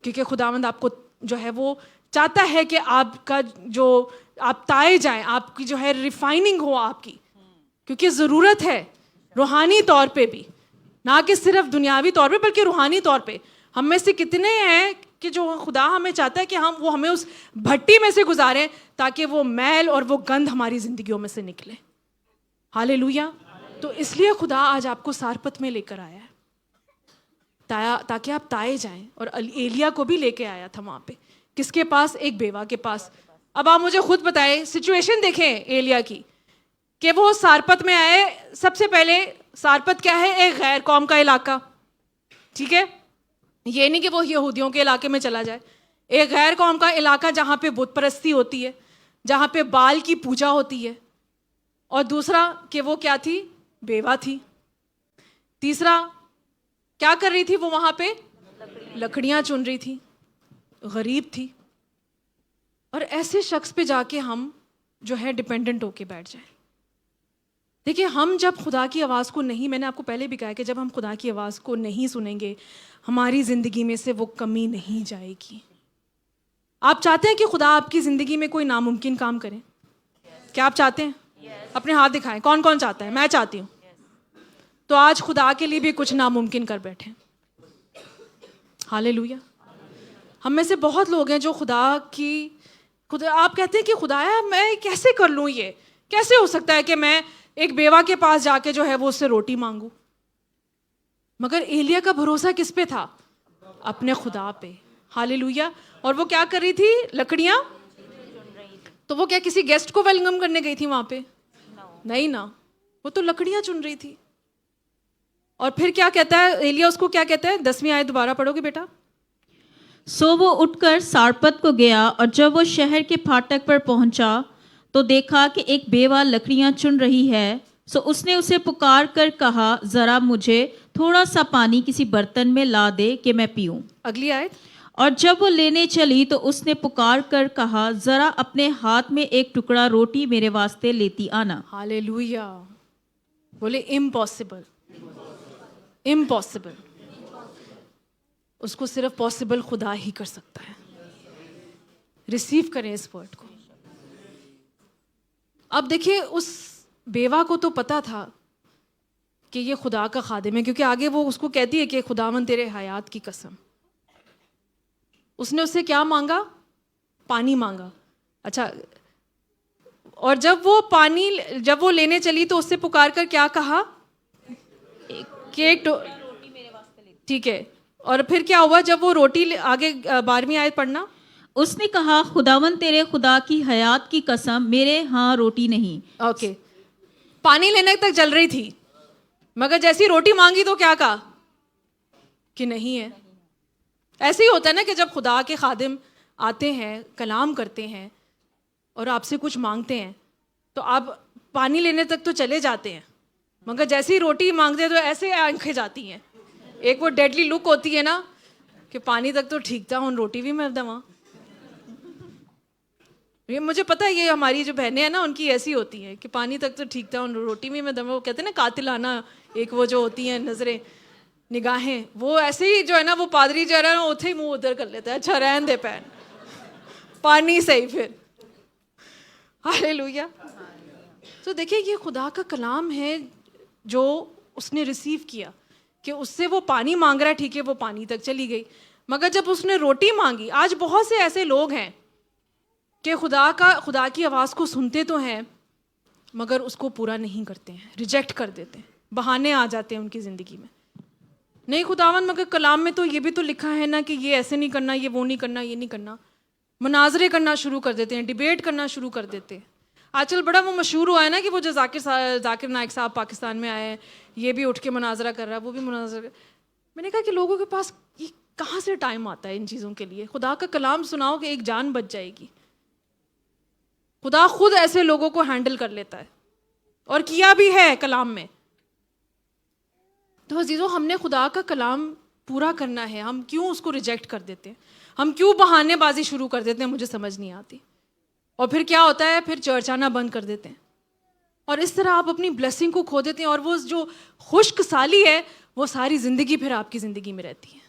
क्योंकि खुदावंद आपको जो है वो चाहता है कि आपका जो आप ताए जाएं, आपकी जो है रिफाइनिंग हो आपकी, क्योंकि ज़रूरत है रूहानी तौर पे भी, ना कि सिर्फ दुनियावी तौर पे, बल्कि रूहानी तौर पे। हम में से कितने हैं कि जो खुदा हमें चाहता है कि वो हमें उस भट्टी में से गुजारें ताकि वो मैल और वो गंध हमारी जिंदगियों में से निकले। हालेलुया। तो इसलिए खुदा आज आपको सारपत में लेकर आया है, ताकि आप ताए जाएं। और एलिया को भी लेके आया था वहां पे, किसके पास? एक बेवा के पास। अब आप मुझे खुद बताएं, सिचुएशन देखें एलिया की, कि वो सारपत में आए। सबसे पहले सारपत क्या है? एक गैर कौम का इलाका, ठीक है? ये नहीं कि वो यहूदियों के इलाके में चला जाए। एक गैर कौम का इलाका जहाँ पे बुत परस्ती होती है, जहाँ पे बाल की पूजा होती है। और दूसरा कि वो क्या थी? बेवा थी। तीसरा क्या कर रही थी वो वहाँ पे? लकड़ियाँ चुन रही थी, गरीब थी। और ऐसे शख्स पे जाके हम जो है डिपेंडेंट होके बैठ जाए। देखिए, हम जब खुदा की आवाज़ को नहीं, मैंने आपको पहले भी कहा कि जब हम खुदा की आवाज़ को नहीं सुनेंगे, हमारी ज़िंदगी में से वो कमी नहीं जाएगी। आप चाहते हैं कि खुदा आपकी ज़िंदगी में कोई नामुमकिन काम करे? क्या आप चाहते हैं? अपने हाथ दिखाएं, कौन कौन चाहता है? मैं चाहती हूँ। तो आज खुदा के लिए भी कुछ नामुमकिन कर बैठे। हालेलुया। हम में से बहुत लोग हैं जो खुदा आप कहते हैं कि खुदाया मैं कैसे कर लूँ, ये कैसे हो सकता है कि मैं एक बेवा के पास जाके जो है वो उससे रोटी मांगू? मगर एलिया का भरोसा किस पे था? अपने खुदा पे। हालेलुया। और वो क्या कर रही थी? लकड़ियां। तो वो क्या किसी गेस्ट को वेलकम करने गई थी वहां पे? नहीं ना, वो तो लकड़ियां चुन रही थी। और फिर क्या कहता है एलिया? उसको क्या कहता है? 10वीं आयत दोबारा पढ़ोगे बेटा? सो वो उठकर सारपत को गया, और जब वो शहर के फाटक पर पहुंचा तो देखा कि एक बेवा लकड़ियां चुन रही है। सो उसने उसे पुकार कर कहा, जरा मुझे थोड़ा सा पानी किसी बर्तन में ला दे कि मैं पीऊं। अगली आयत। और जब वो लेने चली तो उसने पुकार कर कहा, जरा अपने हाथ में एक टुकड़ा रोटी मेरे वास्ते लेती आना। हालेलुया। बोले इम्पॉसिबल, इम्पॉसिबल। उसको सिर्फ पॉसिबल खुदा ही कर सकता है। रिसीव करें इस वर्ड को। अब देखिए, उस बेवा को तो पता था कि ये खुदा का खादिम है, क्योंकि आगे वो उसको कहती है कि खुदावन तेरे हयात की कसम। उसने उससे क्या मांगा? पानी मांगा। अच्छा, और जब वो लेने चली तो उससे पुकार कर क्या कहा? ठीक है। और फिर क्या हुआ जब वो रोटी आगे 12वीं आयत पढ़ना। उसने कहा, खुदावन तेरे खुदा की हयात की कसम, मेरे यहाँ रोटी नहीं। ओके, पानी लेने तक चल रही थी, मगर जैसी रोटी मांगी तो क्या कहा? कि नहीं है। ऐसे ही होता है ना कि जब खुदा के खादिम आते हैं, कलाम करते हैं और आपसे कुछ मांगते हैं, तो आप पानी लेने तक तो चले जाते हैं, मगर जैसे ही रोटी मांगते हैं तो ऐसे आंखें जाती हैं। एक वो डेडली लुक होती है ना कि पानी तक तो ठीक था, उन रोटी भी मैं दवा। ये मुझे पता है, ये हमारी जो बहनें हैं ना उनकी ऐसी होती हैं कि पानी तक तो ठीक था, उन रोटी भी मैं दवा। वो कहते हैं ना कातिलाना, एक वो जो होती हैं नजरें, निगाहें, वो ऐसे ही जो है ना, वो पादरी जो है ना उथे ही मुंह उधर कर लेता है। अच्छा रहन दे पैन, पानी सही फिर। हालेलुया। तो देखिए, ये खुदा का कलाम है जो उसने रिसीव किया कि उससे वो पानी मांग रहा है, ठीक है, वो पानी तक चली गई। मगर जब उसने रोटी मांगी, आज बहुत से ऐसे लोग हैं कि खुदा की आवाज़ को सुनते तो हैं मगर उसको पूरा नहीं करते हैं, रिजेक्ट कर देते हैं, बहाने आ जाते हैं उनकी ज़िंदगी में। नहीं खुदावन, मगर कलाम में तो ये भी तो लिखा है ना कि ये ऐसे नहीं करना, ये वो नहीं करना, ये नहीं करना। मुनाजरे करना शुरू कर देते हैं, डिबेट करना शुरू कर देते हैं। आजकल बड़ा वो मशहूर हुआ है ना कि वो जो जाकिर नाइक साहब पाकिस्तान में आए हैं, ये भी उठ के मुनाजरा कर रहा है, वो भी मुनाजरा। मैंने कहा कि लोगों के पास ये कहाँ से टाइम आता है इन चीज़ों के लिए? खुदा का कलाम सुनाओ कि एक जान बच जाएगी। खुदा खुद ऐसे लोगों को हैंडल कर लेता है और किया भी है कलाम में। तो अजीज़ों, हमने खुदा का कलाम पूरा करना है, हम क्यों उसको रिजेक्ट कर देते हैं? हम क्यों बहानेबाजी शुरू कर देते हैं? मुझे समझ नहीं आती। और फिर क्या होता है? फिर चर्च आना बंद कर देते हैं और इस तरह आप अपनी ब्लेसिंग को खो देते हैं। और वो जो खुश्क साली है वो सारी ज़िंदगी फिर आपकी ज़िंदगी में रहती है,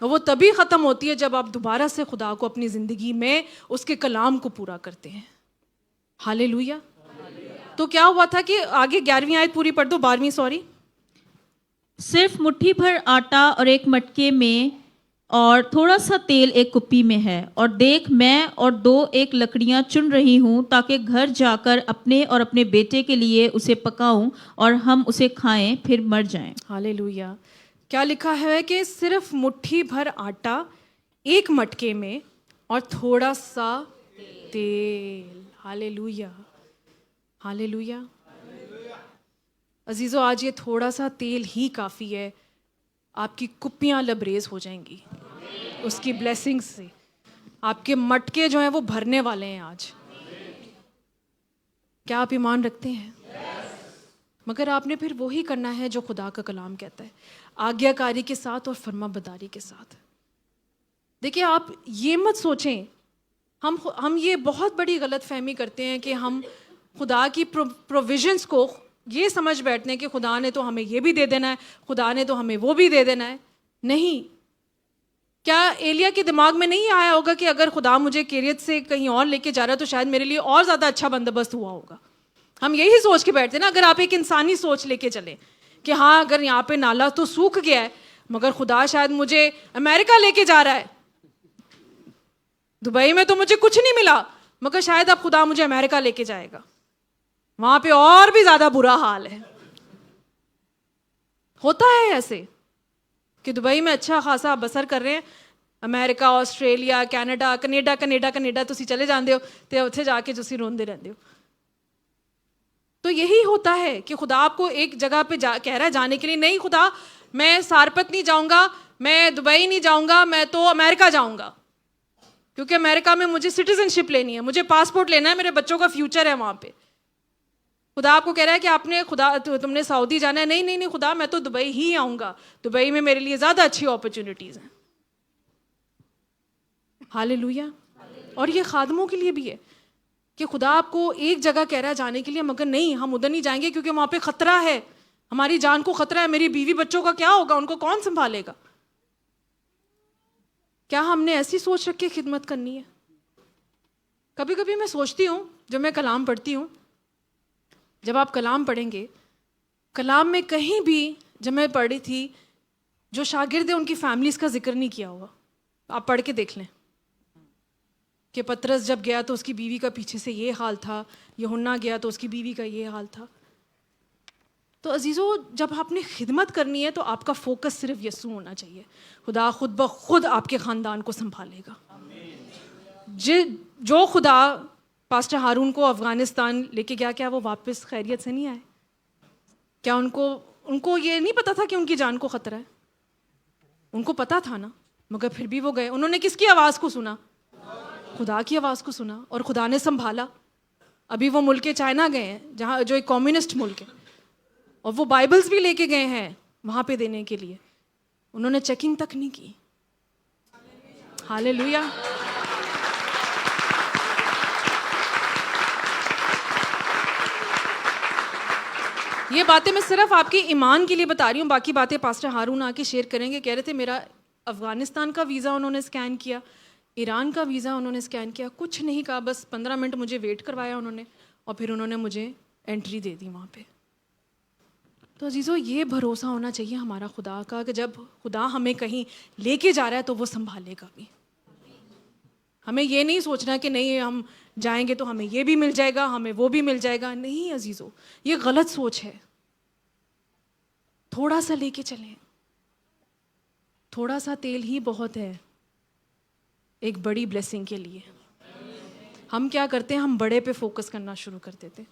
और वो तभी ख़त्म होती है जब आप दोबारा से खुदा को अपनी ज़िंदगी में उसके कलाम को पूरा करते हैं। हालेलुया। तो क्या हुआ था कि आगे 11वीं आयत पूरी पढ़ दो, 12वीं सॉरी। सिर्फ मुट्ठी भर आटा और एक मटके में और थोड़ा सा तेल एक कुप्पी में है, और देख मैं और दो एक लकड़ियां चुन रही हूँ ताकि घर जाकर अपने और अपने बेटे के लिए उसे पकाऊं और हम उसे खाएं फिर मर जाएं। हालेलुया। क्या लिखा है कि सिर्फ मुट्ठी भर आटा एक मटके में और थोड़ा सा तेल। Hallelujah, hallelujah. अजीज़ों, आज ये थोड़ा सा तेल ही काफ़ी है, आपकी कुप्पियाँ लबरेज हो जाएंगी उसकी ब्लेसिंग से। आपके मटके जो हैं वो भरने वाले हैं आज। क्या आप ईमान रखते हैं? मगर आपने फिर वही करना है जो खुदा का कलाम कहता है, आज्ञाकारी के साथ और फर्माबरदारी के साथ। देखिए, आप ये मत सोचें, हम ये बहुत बड़ी गलत फहमी करते हैं कि हम खुदा की प्रोविजंस को ये समझ बैठते हैं कि खुदा ने तो हमें ये भी दे देना है, खुदा ने तो हमें वो भी दे देना है। नहीं, क्या एलिया के दिमाग में नहीं आया होगा कि अगर खुदा मुझे केरियत से कहीं और लेके जा रहा है तो शायद मेरे लिए और ज़्यादा अच्छा बंदोबस्त हुआ होगा। हम यही सोच के बैठते हैं ना। अगर आप एक इंसानी सोच लेके चलें कि हाँ, अगर यहाँ पे नाला तो सूख गया है, मगर खुदा शायद मुझे अमेरिका लेके जा रहा है, दुबई में तो मुझे कुछ नहीं मिला, मगर शायद अब खुदा मुझे अमेरिका लेके जाएगा, वहां पे और भी ज्यादा बुरा हाल है। होता है ऐसे कि दुबई में अच्छा खासा बसर कर रहे हैं, अमेरिका, ऑस्ट्रेलिया, कनाडा, कनेडा तुसी चले जाते हो तो उत्थे जाके तुसी रोंदे रहते हो। तो यही होता है कि खुदा आपको एक जगह पे कह रहा है जाने के लिए। नहीं, खुदा मैं सारपत नहीं जाऊंगा, मैं दुबई नहीं जाऊंगा, मैं तो अमेरिका जाऊंगा, क्योंकि अमेरिका में मुझे सिटीजनशिप लेनी है, मुझे पासपोर्ट लेना है, मेरे बच्चों का फ्यूचर है वहां पे। खुदा आपको कह रहा है कि आपने तुमने सऊदी जाना है। नहीं नहीं नहीं खुदा, मैं तो दुबई ही आऊंगा, दुबई में मेरे लिए ज्यादा अच्छी अपॉर्चुनिटीज हैं। हालेलुया। और ये खादमों के लिए भी है कि खुदा आपको एक जगह कह रहा है जाने के लिए, मगर नहीं, हम उधर नहीं जाएंगे क्योंकि वहां पे खतरा है, हमारी जान को खतरा है, मेरी बीवी बच्चों का क्या होगा, उनको कौन संभालेगा। क्या हमने ऐसी सोच रख के खिदमत करनी है? कभी कभी मैं सोचती हूँ, जब मैं कलाम पढ़ती हूँ, जब आप कलाम पढ़ेंगे, कलाम में कहीं भी जब मैं पढ़ी थी, जो शागिर्द है उनकी फैमिलीज का जिक्र नहीं किया हुआ। आप पढ़ के देख लें कि पतरस जब गया तो उसकी बीवी का पीछे से ये हाल था, यूहन्ना गया तो उसकी बीवी का ये हाल था। तो अजीज़ों, जब आपने खिदमत करनी है तो आपका फोकस सिर्फ यीशु होना चाहिए। खुदा खुद ब खुद आपके ख़ानदान को संभालेगा। जो खुदा पास्टर हारून को अफ़गानिस्तान लेके गया, क्या वो वापस खैरियत से नहीं आए? क्या उनको ये नहीं पता था कि उनकी जान को ख़तरा है? उनको पता था ना, मगर फिर भी वो गए। उन्होंने किसकी आवाज़ को सुना? खुदा की आवाज़ को सुना, और खुदा ने संभाला। अभी वो मुल्क चाइना गए हैं, जहाँ जो एक कम्युनिस्ट मुल्क है, और वो बाइबल्स भी लेके गए हैं वहाँ पे देने के लिए। उन्होंने चेकिंग तक नहीं की। हालेलुया। ये बातें मैं सिर्फ आपके ईमान के लिए बता रही हूँ, बाकी बातें पास्टर हारून आके शेयर करेंगे। कह रहे थे मेरा अफ़गानिस्तान का वीज़ा उन्होंने स्कैन किया, ईरान का वीज़ा उन्होंने स्कैन किया, कुछ नहीं कहा, बस 15 मिनट मुझे वेट करवाया उन्होंने, और फिर उन्होंने मुझे एंट्री दे दी वहाँ पे। तो अजीज़ों, ये भरोसा होना चाहिए हमारा खुदा का कि जब खुदा हमें कहीं लेके जा रहा है तो वो संभालेगा भी। हमें ये नहीं सोचना कि नहीं, हम जाएंगे तो हमें ये भी मिल जाएगा, हमें वो भी मिल जाएगा। नहीं अजीज़ों, ये गलत सोच है। थोड़ा सा लेके चलें, थोड़ा सा तेल ही बहुत है एक बड़ी ब्लेसिंग के लिए। हम क्या करते हैं, हम बड़े पे फोकस करना शुरू कर देते हैं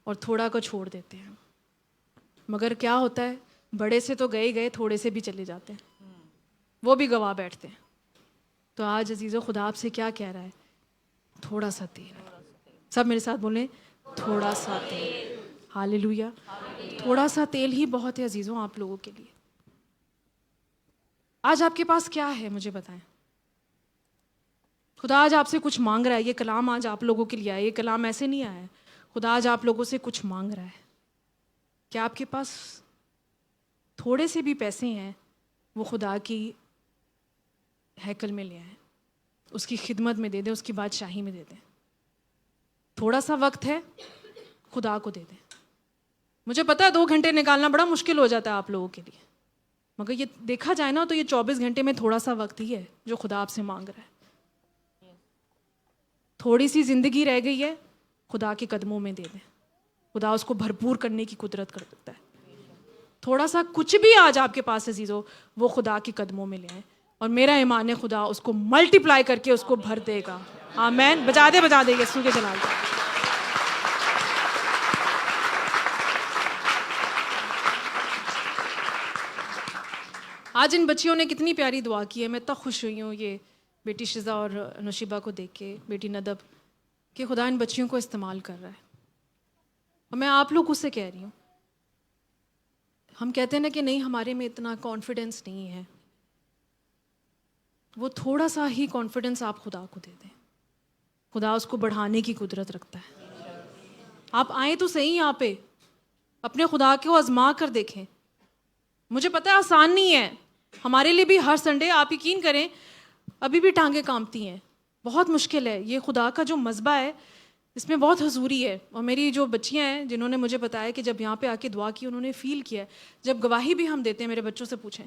और थोड़ा को छोड़ देते हैं। मगर क्या होता है, बड़े से तो गए गए, थोड़े से भी चले जाते हैं, वो भी गवा बैठते हैं। तो आज अजीज़ों, खुदा आपसे क्या कह रहा है? थोड़ा सा तेल। सब मेरे साथ बोलें, थोड़ा सा तेल। हालेलुया। थोड़ा सा तेल ही बहुत है अजीज़ों आप लोगों के लिए। आज आपके पास क्या है, मुझे बताएं। खुदा आज आपसे कुछ मांग रहा है। ये कलाम आज आप लोगों के लिए आया, ये कलाम ऐसे नहीं आया है। खुदा आज आप लोगों से कुछ मांग रहा है। क्या आपके पास थोड़े से भी पैसे हैं, वो खुदा की हैकल में ले आए, उसकी खिदमत में दे दें, उसकी बादशाही में दे दें। थोड़ा सा वक्त है, खुदा को दे दें। मुझे पता है 2 घंटे निकालना बड़ा मुश्किल हो जाता है आप लोगों के लिए, मगर ये देखा जाए ना तो ये 24 घंटे में थोड़ा सा वक्त ही है जो खुदा आपसे मांग रहा है। थोड़ी सी ज़िंदगी रह गई है, खुदा के कदमों में दे दें, खुदा उसको भरपूर करने की कुदरत कर सकता है। थोड़ा सा कुछ भी आज आपके पास अजीज़ों, वो खुदा के कदमों में ले आए और मेरा ईमान है खुदा उसको मल्टीप्लाई करके उसको भर देगा। आमीन। बजा दे यीशु के जलाल को। आज इन बच्चियों ने कितनी प्यारी दुआ की है। मैं इतना खुश हुई हूँ ये बेटी शिजा और नशीबा को देख के, बेटी नदब, कि खुदा इन बच्चियों को इस्तेमाल कर रहा है। और मैं आप लोगों से कह रही हूँ, हम कहते हैं ना कि नहीं हमारे में इतना कॉन्फिडेंस नहीं है, वो थोड़ा सा ही कॉन्फिडेंस आप खुदा को दे दें, खुदा उसको बढ़ाने की कुदरत रखता है। आप आए तो सही यहाँ पे, अपने खुदा को आजमा कर देखें। मुझे पता है आसान नहीं है हमारे लिए भी। हर संडे आप यकीन करें अभी भी टांगे कांपती हैं, बहुत मुश्किल है। ये खुदा का जो मज़बा है इसमें बहुत हजूरी है। और मेरी जो बच्चियां हैं जिन्होंने मुझे बताया कि जब यहाँ पे आके दुआ की उन्होंने फ़ील किया, जब गवाही भी हम देते हैं, मेरे बच्चों से पूछें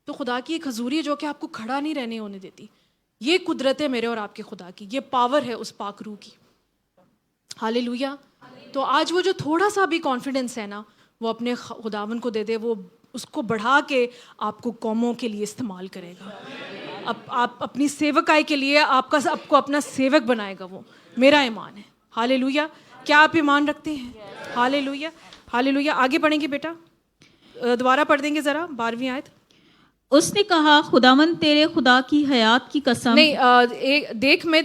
तो खुदा की एक हजूरी है जो कि आपको खड़ा नहीं रहने होने देती। ये कुदरत है मेरे और आपके खुदा की, ये पावर है उस पाक रूह की। हालेलुया। तो आज वो जो थोड़ा सा भी कॉन्फिडेंस है ना, वो अपने खुदावन को दे दे, वो उसको बढ़ा के आपको कौमों के लिए इस्तेमाल करेगा। आप अपनी सेवकाई के लिए आपको अपना सेवक बनाएगा वो, मेरा ईमान है। हालेलुया। क्या आप ईमान रखते हैं? Hallelujah, hallelujah. आगे पढ़ेंगे बेटा, दोबारा पढ़ देंगे ज़रा 12वीं आयत। उसने कहा, खुदावंद तेरे खुदा की हयात की कसम। नहीं, देख मैं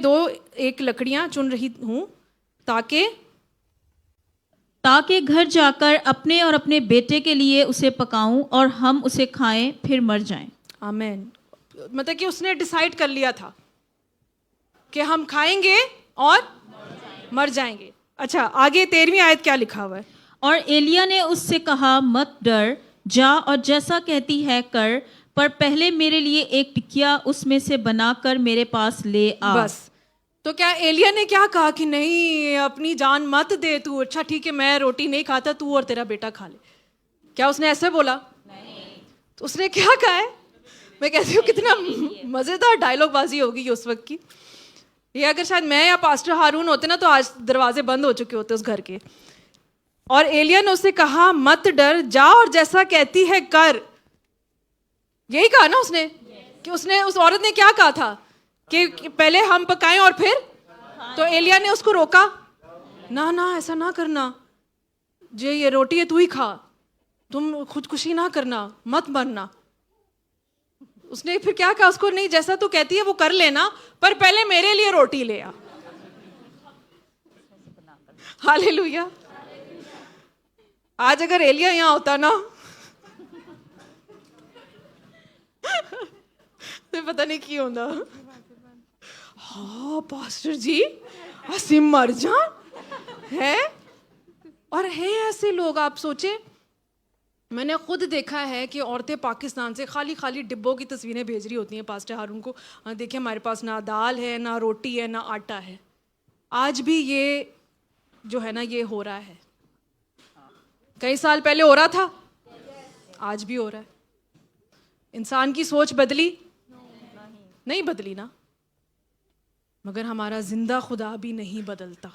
एक लकड़ियाँ चुन रही हूँ ताकि घर जाकर अपने और अपने बेटे के लिए उसे पकाऊं और हम उसे खाएं फिर मर जाएं। आमीन। मतलब कि उसने डिसाइड कर लिया था कि हम खाएंगे और मर जाएंगे। अच्छा, आगे 13वीं आयत क्या लिखा हुआ है? और एलिया ने उससे कहा, मत डर, जा और जैसा कहती है कर, पर पहले मेरे लिए एक टिकिया उसमें से बनाकर मेरे पास ले आ। बस। तो क्या एलिया ने क्या कहा कि नहीं अपनी जान मत दे तू, अच्छा ठीक है मैं रोटी नहीं खाता, तू और तेरा बेटा खा ले? क्या उसने ऐसे बोला? नहीं। तो उसने क्या कहा है? मैं कहती हूँ कितना मज़ेदार डायलॉग बाजी होगी उस वक्त की। ये अगर शायद मैं या पास्टर हारून होते ना तो आज दरवाजे बंद हो चुके होते उस घर के। और एलिया ने उससे कहा, मत डर, जा और जैसा कहती है कर। यही कहा ना उसने? कि उसने उस औरत ने क्या कहा था कि पहले हम पकाएं और फिर? तो एलिया ने उसको रोका, ना ना ऐसा ना करना, ये रोटी है तू ही खा, तुम खुदकुशी ना करना, मत मरना। उसने फिर क्या कहा उसको, नहीं जैसा तू कहती है वो कर लेना, पर पहले मेरे लिए रोटी ले आ। हालेलुया। आज अगर एलिया यहाँ होता ना तो पता नहीं की होता। हाँ पास्टर जी असी मर जान है। और है ऐसे लोग, आप सोचे, मैंने खुद देखा है कि औरतें पाकिस्तान से खाली खाली डिब्बों की तस्वीरें भेज रही होती हैं पास्टर हारून को, देखिए हमारे पास ना दाल है, ना रोटी है, ना आटा है। आज भी ये जो है ना ये हो रहा है। कई साल पहले हो रहा था, आज भी हो रहा है। इंसान की सोच बदली? नहीं बदली ना। मगर हमारा जिंदा खुदा भी नहीं बदलता,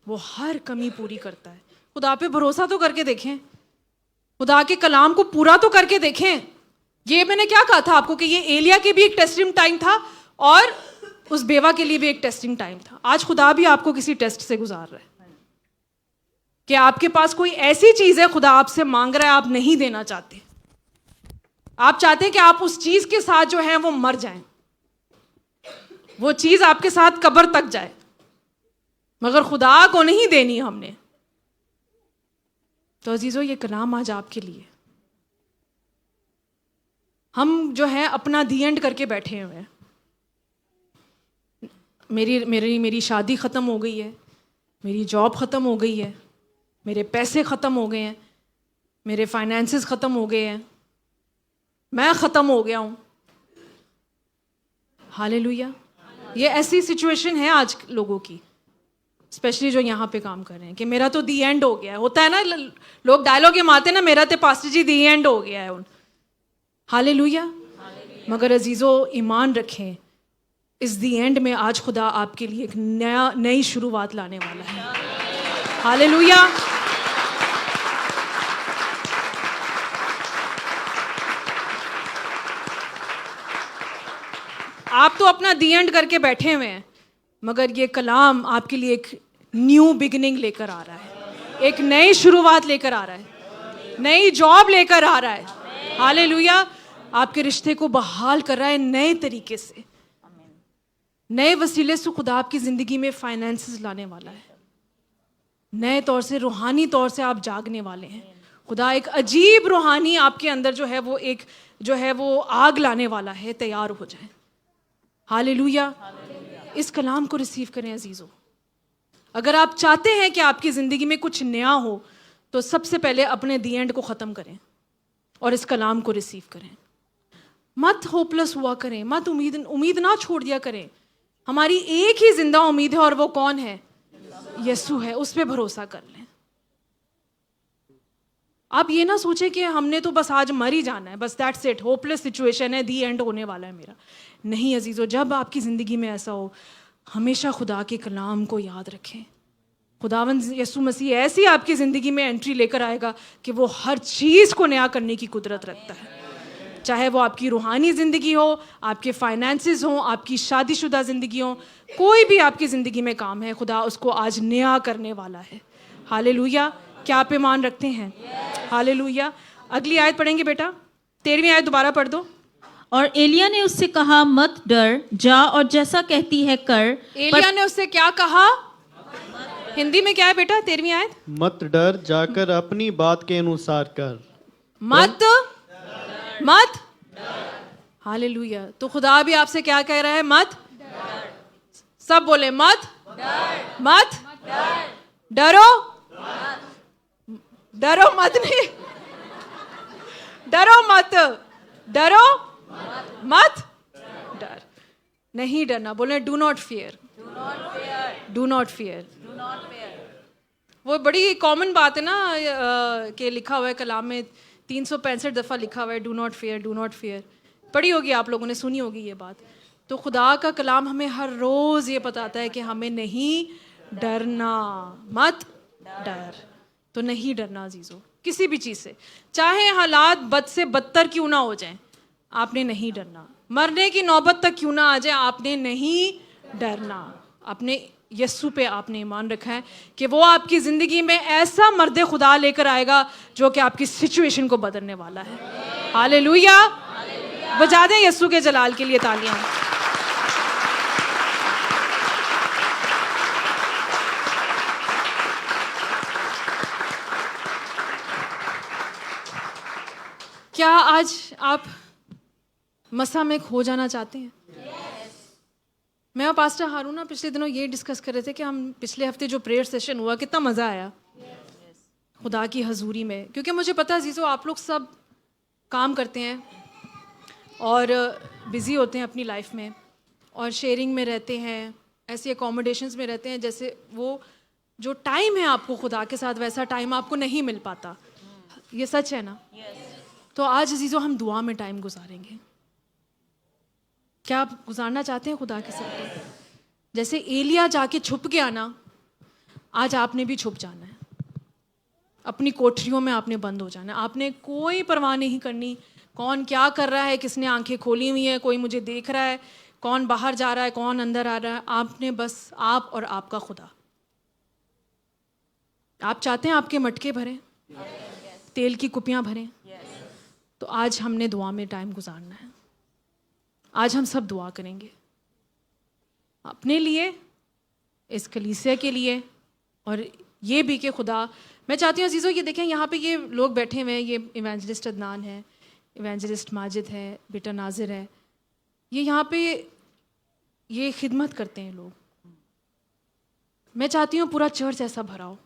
वो हर कमी पूरी करता है। खुदा पे भरोसा तो करके देखें, खुदा के कलाम को पूरा तो करके देखें। ये मैंने क्या कहा था आपको कि ये एलिया के भी एक टेस्टिंग टाइम था और उस बेवा के लिए भी एक टेस्टिंग टाइम था। आज खुदा भी आपको किसी टेस्ट से गुजार रहा है कि आपके पास कोई ऐसी चीज है, खुदा आपसे मांग रहा है, आप नहीं देना चाहते। आप चाहते हैं कि आप उस चीज के साथ जो है वो मर जाएं, वो चीज आपके साथ कब्र तक जाए, मगर खुदा को नहीं देनी हमने। तो अजीजों ये कलाम आज आपके लिए। हम जो है अपना दी एंड करके बैठे हुए हैं। मेरी शादी ख़त्म हो गई है, मेरी जॉब ख़त्म हो गई है, मेरे पैसे ख़त्म हो गए हैं, मेरे फाइनेंसेस ख़त्म हो गए हैं, मैं ख़त्म हो गया हूँ। हालेलुया। ये ऐसी सिचुएशन है आज लोगों की, स्पेशली जो यहाँ पे काम कर रहे हैं कि मेरा तो दी एंड हो गया है। होता है ना, लोग डायलॉग ये मारते हैं ना, मेरा तो पास्टर जी दी एंड हो गया है। हालेलुया। मगर अजीज़ों, ईमान रखें, इस दी एंड में आज खुदा आपके लिए एक नई शुरुआत लाने वाला है। हालेलुया। आप तो अपना दी एंड करके बैठे हुए हैं, मगर ये कलाम आपके लिए एक न्यू बिगिनिंग लेकर आ रहा है, एक नई शुरुआत लेकर आ रहा है, नई जॉब लेकर आ रहा है। हालेलुया। आपके रिश्ते को बहाल कर रहा है नए तरीके से, नए वसीले से खुदा आपकी ज़िंदगी में फाइनेंसेस लाने वाला है, नए तौर से, रूहानी तौर से आप जागने वाले हैं। खुदा एक अजीब रूहानी आपके अंदर जो है वो आग लाने वाला है। तैयार हो जाएं। हालेलुया। इस कलाम को रिसीव करें अजीज़ों। अगर आप चाहते हैं कि आपकी ज़िंदगी में कुछ नया हो, तो सबसे पहले अपने दी एंड को ख़त्म करें और इस कलाम को रिसीव करें। मत होपलेस हुआ करें, मत उम्मीद ना छोड़ दिया करें। हमारी एक ही जिंदा उम्मीद है, और वो कौन है? यीशु है। उस पर भरोसा कर लें। आप ये ना सोचें कि हमने तो बस आज मर ही जाना है, बस दैट्स इट, होपलेस सिचुएशन है, दी एंड होने वाला है मेरा। नहीं अजीज़ों, जब आपकी ज़िंदगी में ऐसा हो, हमेशा खुदा के कलाम को याद रखें। खुदावंद यीशु मसीह ऐसी आपकी ज़िंदगी में एंट्री लेकर आएगा कि वो हर चीज़ को नया करने की कुदरत रखता है। चाहे वो आपकी रूहानी ज़िंदगी हो, आपके फाइनेंसेस हो, आपकी शादीशुदा ज़िंदगी हो, कोई भी आपकी ज़िंदगी में काम है, खुदा उसको आज नया करने वाला है। हालेलुया। क्या आप ईमान रखते हैं? हालेलुया। अगली आयत पढ़ेंगे बेटा, 13वीं आयत दोबारा पढ़ दो। और एलिया ने उससे कहा, मत डर, जा और जैसा कहती है कर। एलिया ने उससे क्या कहा? हिंदी में क्या है बेटा 13वीं आयत? मत डर, जाकर अपनी बात के अनुसार कर। मत हालेलुया। तो खुदा भी आपसे क्या कह रहा है? मत सब बोले मत डरो मत, नहीं डरो मत डर, नहीं डरना। बोले डू नॉट फियर। वो बड़ी कॉमन बात है ना, कि लिखा हुआ है कलाम में 365 दफ़ा लिखा हुआ है डू नॉट फियर। पढ़ी होगी आप लोगों ने, सुनी होगी ये बात। तो खुदा का कलाम हमें हर रोज़ ये बताता है कि हमें नहीं डरना। मत डर, तो नहीं डरना अजीज़ों किसी भी चीज़ से, चाहे हालात बद से बदतर क्यों ना हो जाएं, आपने नहीं डरना। मरने की नौबत तक क्यों ना आ जाए, आपने नहीं डरना। अपने यस्सु पे आपने ईमान रखा है कि वो आपकी ज़िंदगी में ऐसा मर्द खुदा लेकर आएगा जो कि आपकी सिचुएशन को बदलने वाला है। हालेलुया। बजा दें यस्सु के जलाल के लिए तालियां। क्या आज आप मसा में खो जाना चाहते हैं? मैं और पास्टर हारून पिछले दिनों ये डिस्कस कर रहे थे कि हम पिछले हफ्ते जो प्रेयर सेशन हुआ, कितना मज़ा आया खुदा की हजूरी में। क्योंकि मुझे पता है जीजो, आप लोग सब काम करते हैं और बिज़ी होते हैं अपनी लाइफ में, और शेयरिंग में रहते हैं, ऐसी अकोमोडेशंस में रहते हैं, जैसे वो जो टाइम है आपको खुदा के साथ, वैसा टाइम आपको नहीं मिल पाता। ये सच है ना? तो आज अजीज़ों हम दुआ में टाइम गुजारेंगे। क्या आप गुजारना चाहते हैं खुदा के साथ? जैसे एलिया जाके छुप गया ना, आज आपने भी छुप जाना है। अपनी कोठरियों में आपने बंद हो जाना है। आपने कोई परवाह नहीं करनी कौन क्या कर रहा है, किसने आंखें खोली हुई हैं, कोई मुझे देख रहा है, कौन बाहर जा रहा है, कौन अंदर आ रहा है। आपने बस आप और आपका खुदा। आप चाहते हैं आपके मटके भरें, तेल की कुपियां भरें, तो आज हमने दुआ में टाइम गुजारना है। आज हम सब दुआ करेंगे अपने लिए, इस कलीसिया के लिए, और ये भी कि खुदा, मैं चाहती हूँ अजीज़ों, ये देखें यहाँ पे ये लोग बैठे हुए हैं, ये इवेंजलिस्ट अदनान है, इवेंजलिस्ट माजिद है, बेटा नाजिर है, ये यहाँ पे ये खिदमत करते हैं लोग। मैं चाहती हूँ पूरा चर्च ऐसा भरा हो।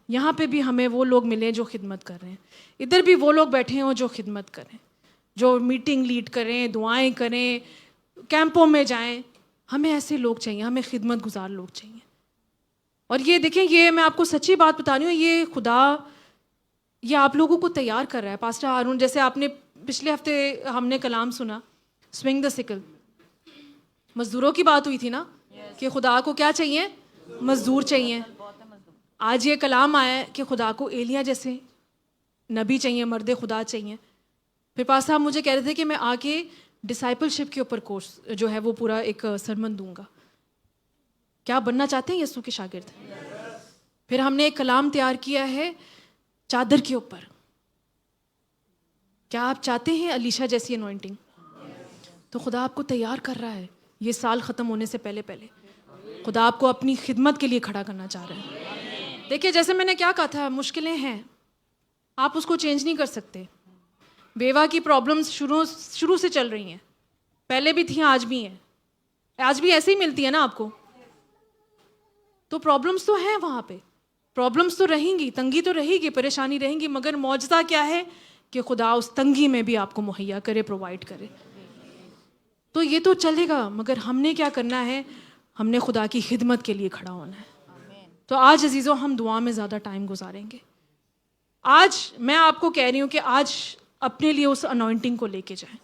यहाँ पे भी हमें वो लोग मिले जो खिदमत कर रहे हैं, इधर भी वो लोग बैठे हों जो खिदमत करें, जो मीटिंग लीड करें, दुआएं करें, कैंपों में जाएं। हमें ऐसे लोग चाहिए, हमें खिदमत गुजार लोग चाहिए। और ये देखें, ये मैं आपको सच्ची बात बता रही हूँ, ये खुदा ये आप लोगों को तैयार कर रहा है। पास्टर हारून, जैसे आपने पिछले हफ्ते हमने कलाम सुना, स्विंग द सिकल, मजदूरों की बात हुई थी ना कि खुदा को क्या चाहिए, मजदूर चाहिए। आज ये कलाम आया है कि खुदा को एलिया जैसे नबी चाहिए, मर्द खुदा चाहिए। फिर पास साहब मुझे कह रहे थे कि मैं आके डिसाइपलशिप के ऊपर कोर्स जो है वो पूरा एक सरमन दूंगा। क्या बनना चाहते हैं यीशु के शागिर्द? फिर हमने एक कलाम तैयार किया है चादर के ऊपर। क्या आप चाहते हैं अलीशा जैसी अनॉइंटिंग? तो खुदा आपको तैयार कर रहा है। ये साल ख़त्म होने से पहले पहले खुदा आपको अपनी खिदमत के लिए खड़ा करना चाह रहा है। देखिए, जैसे मैंने क्या कहा था, मुश्किलें हैं, आप उसको चेंज नहीं कर सकते। बेवा की प्रॉब्लम्स शुरू से चल रही हैं, पहले भी थी, आज भी हैं, आज भी ऐसे ही मिलती है ना आपको। तो प्रॉब्लम्स तो हैं वहाँ पे, प्रॉब्लम्स तो रहेंगी, तंगी तो रहेगी, परेशानी रहेंगी, मगर मौजज़ा क्या है कि खुदा उस तंगी में भी आपको मुहैया करे, प्रोवाइड करे। तो ये तो चलेगा, मगर हमने क्या करना है, हमने खुदा की खिदमत के लिए खड़ा होना है। तो आज अजीज़ों हम दुआ में ज़्यादा टाइम गुजारेंगे। आज मैं आपको कह रही हूँ कि आज अपने लिए उस अनॉइंटिंग को लेके जाएं,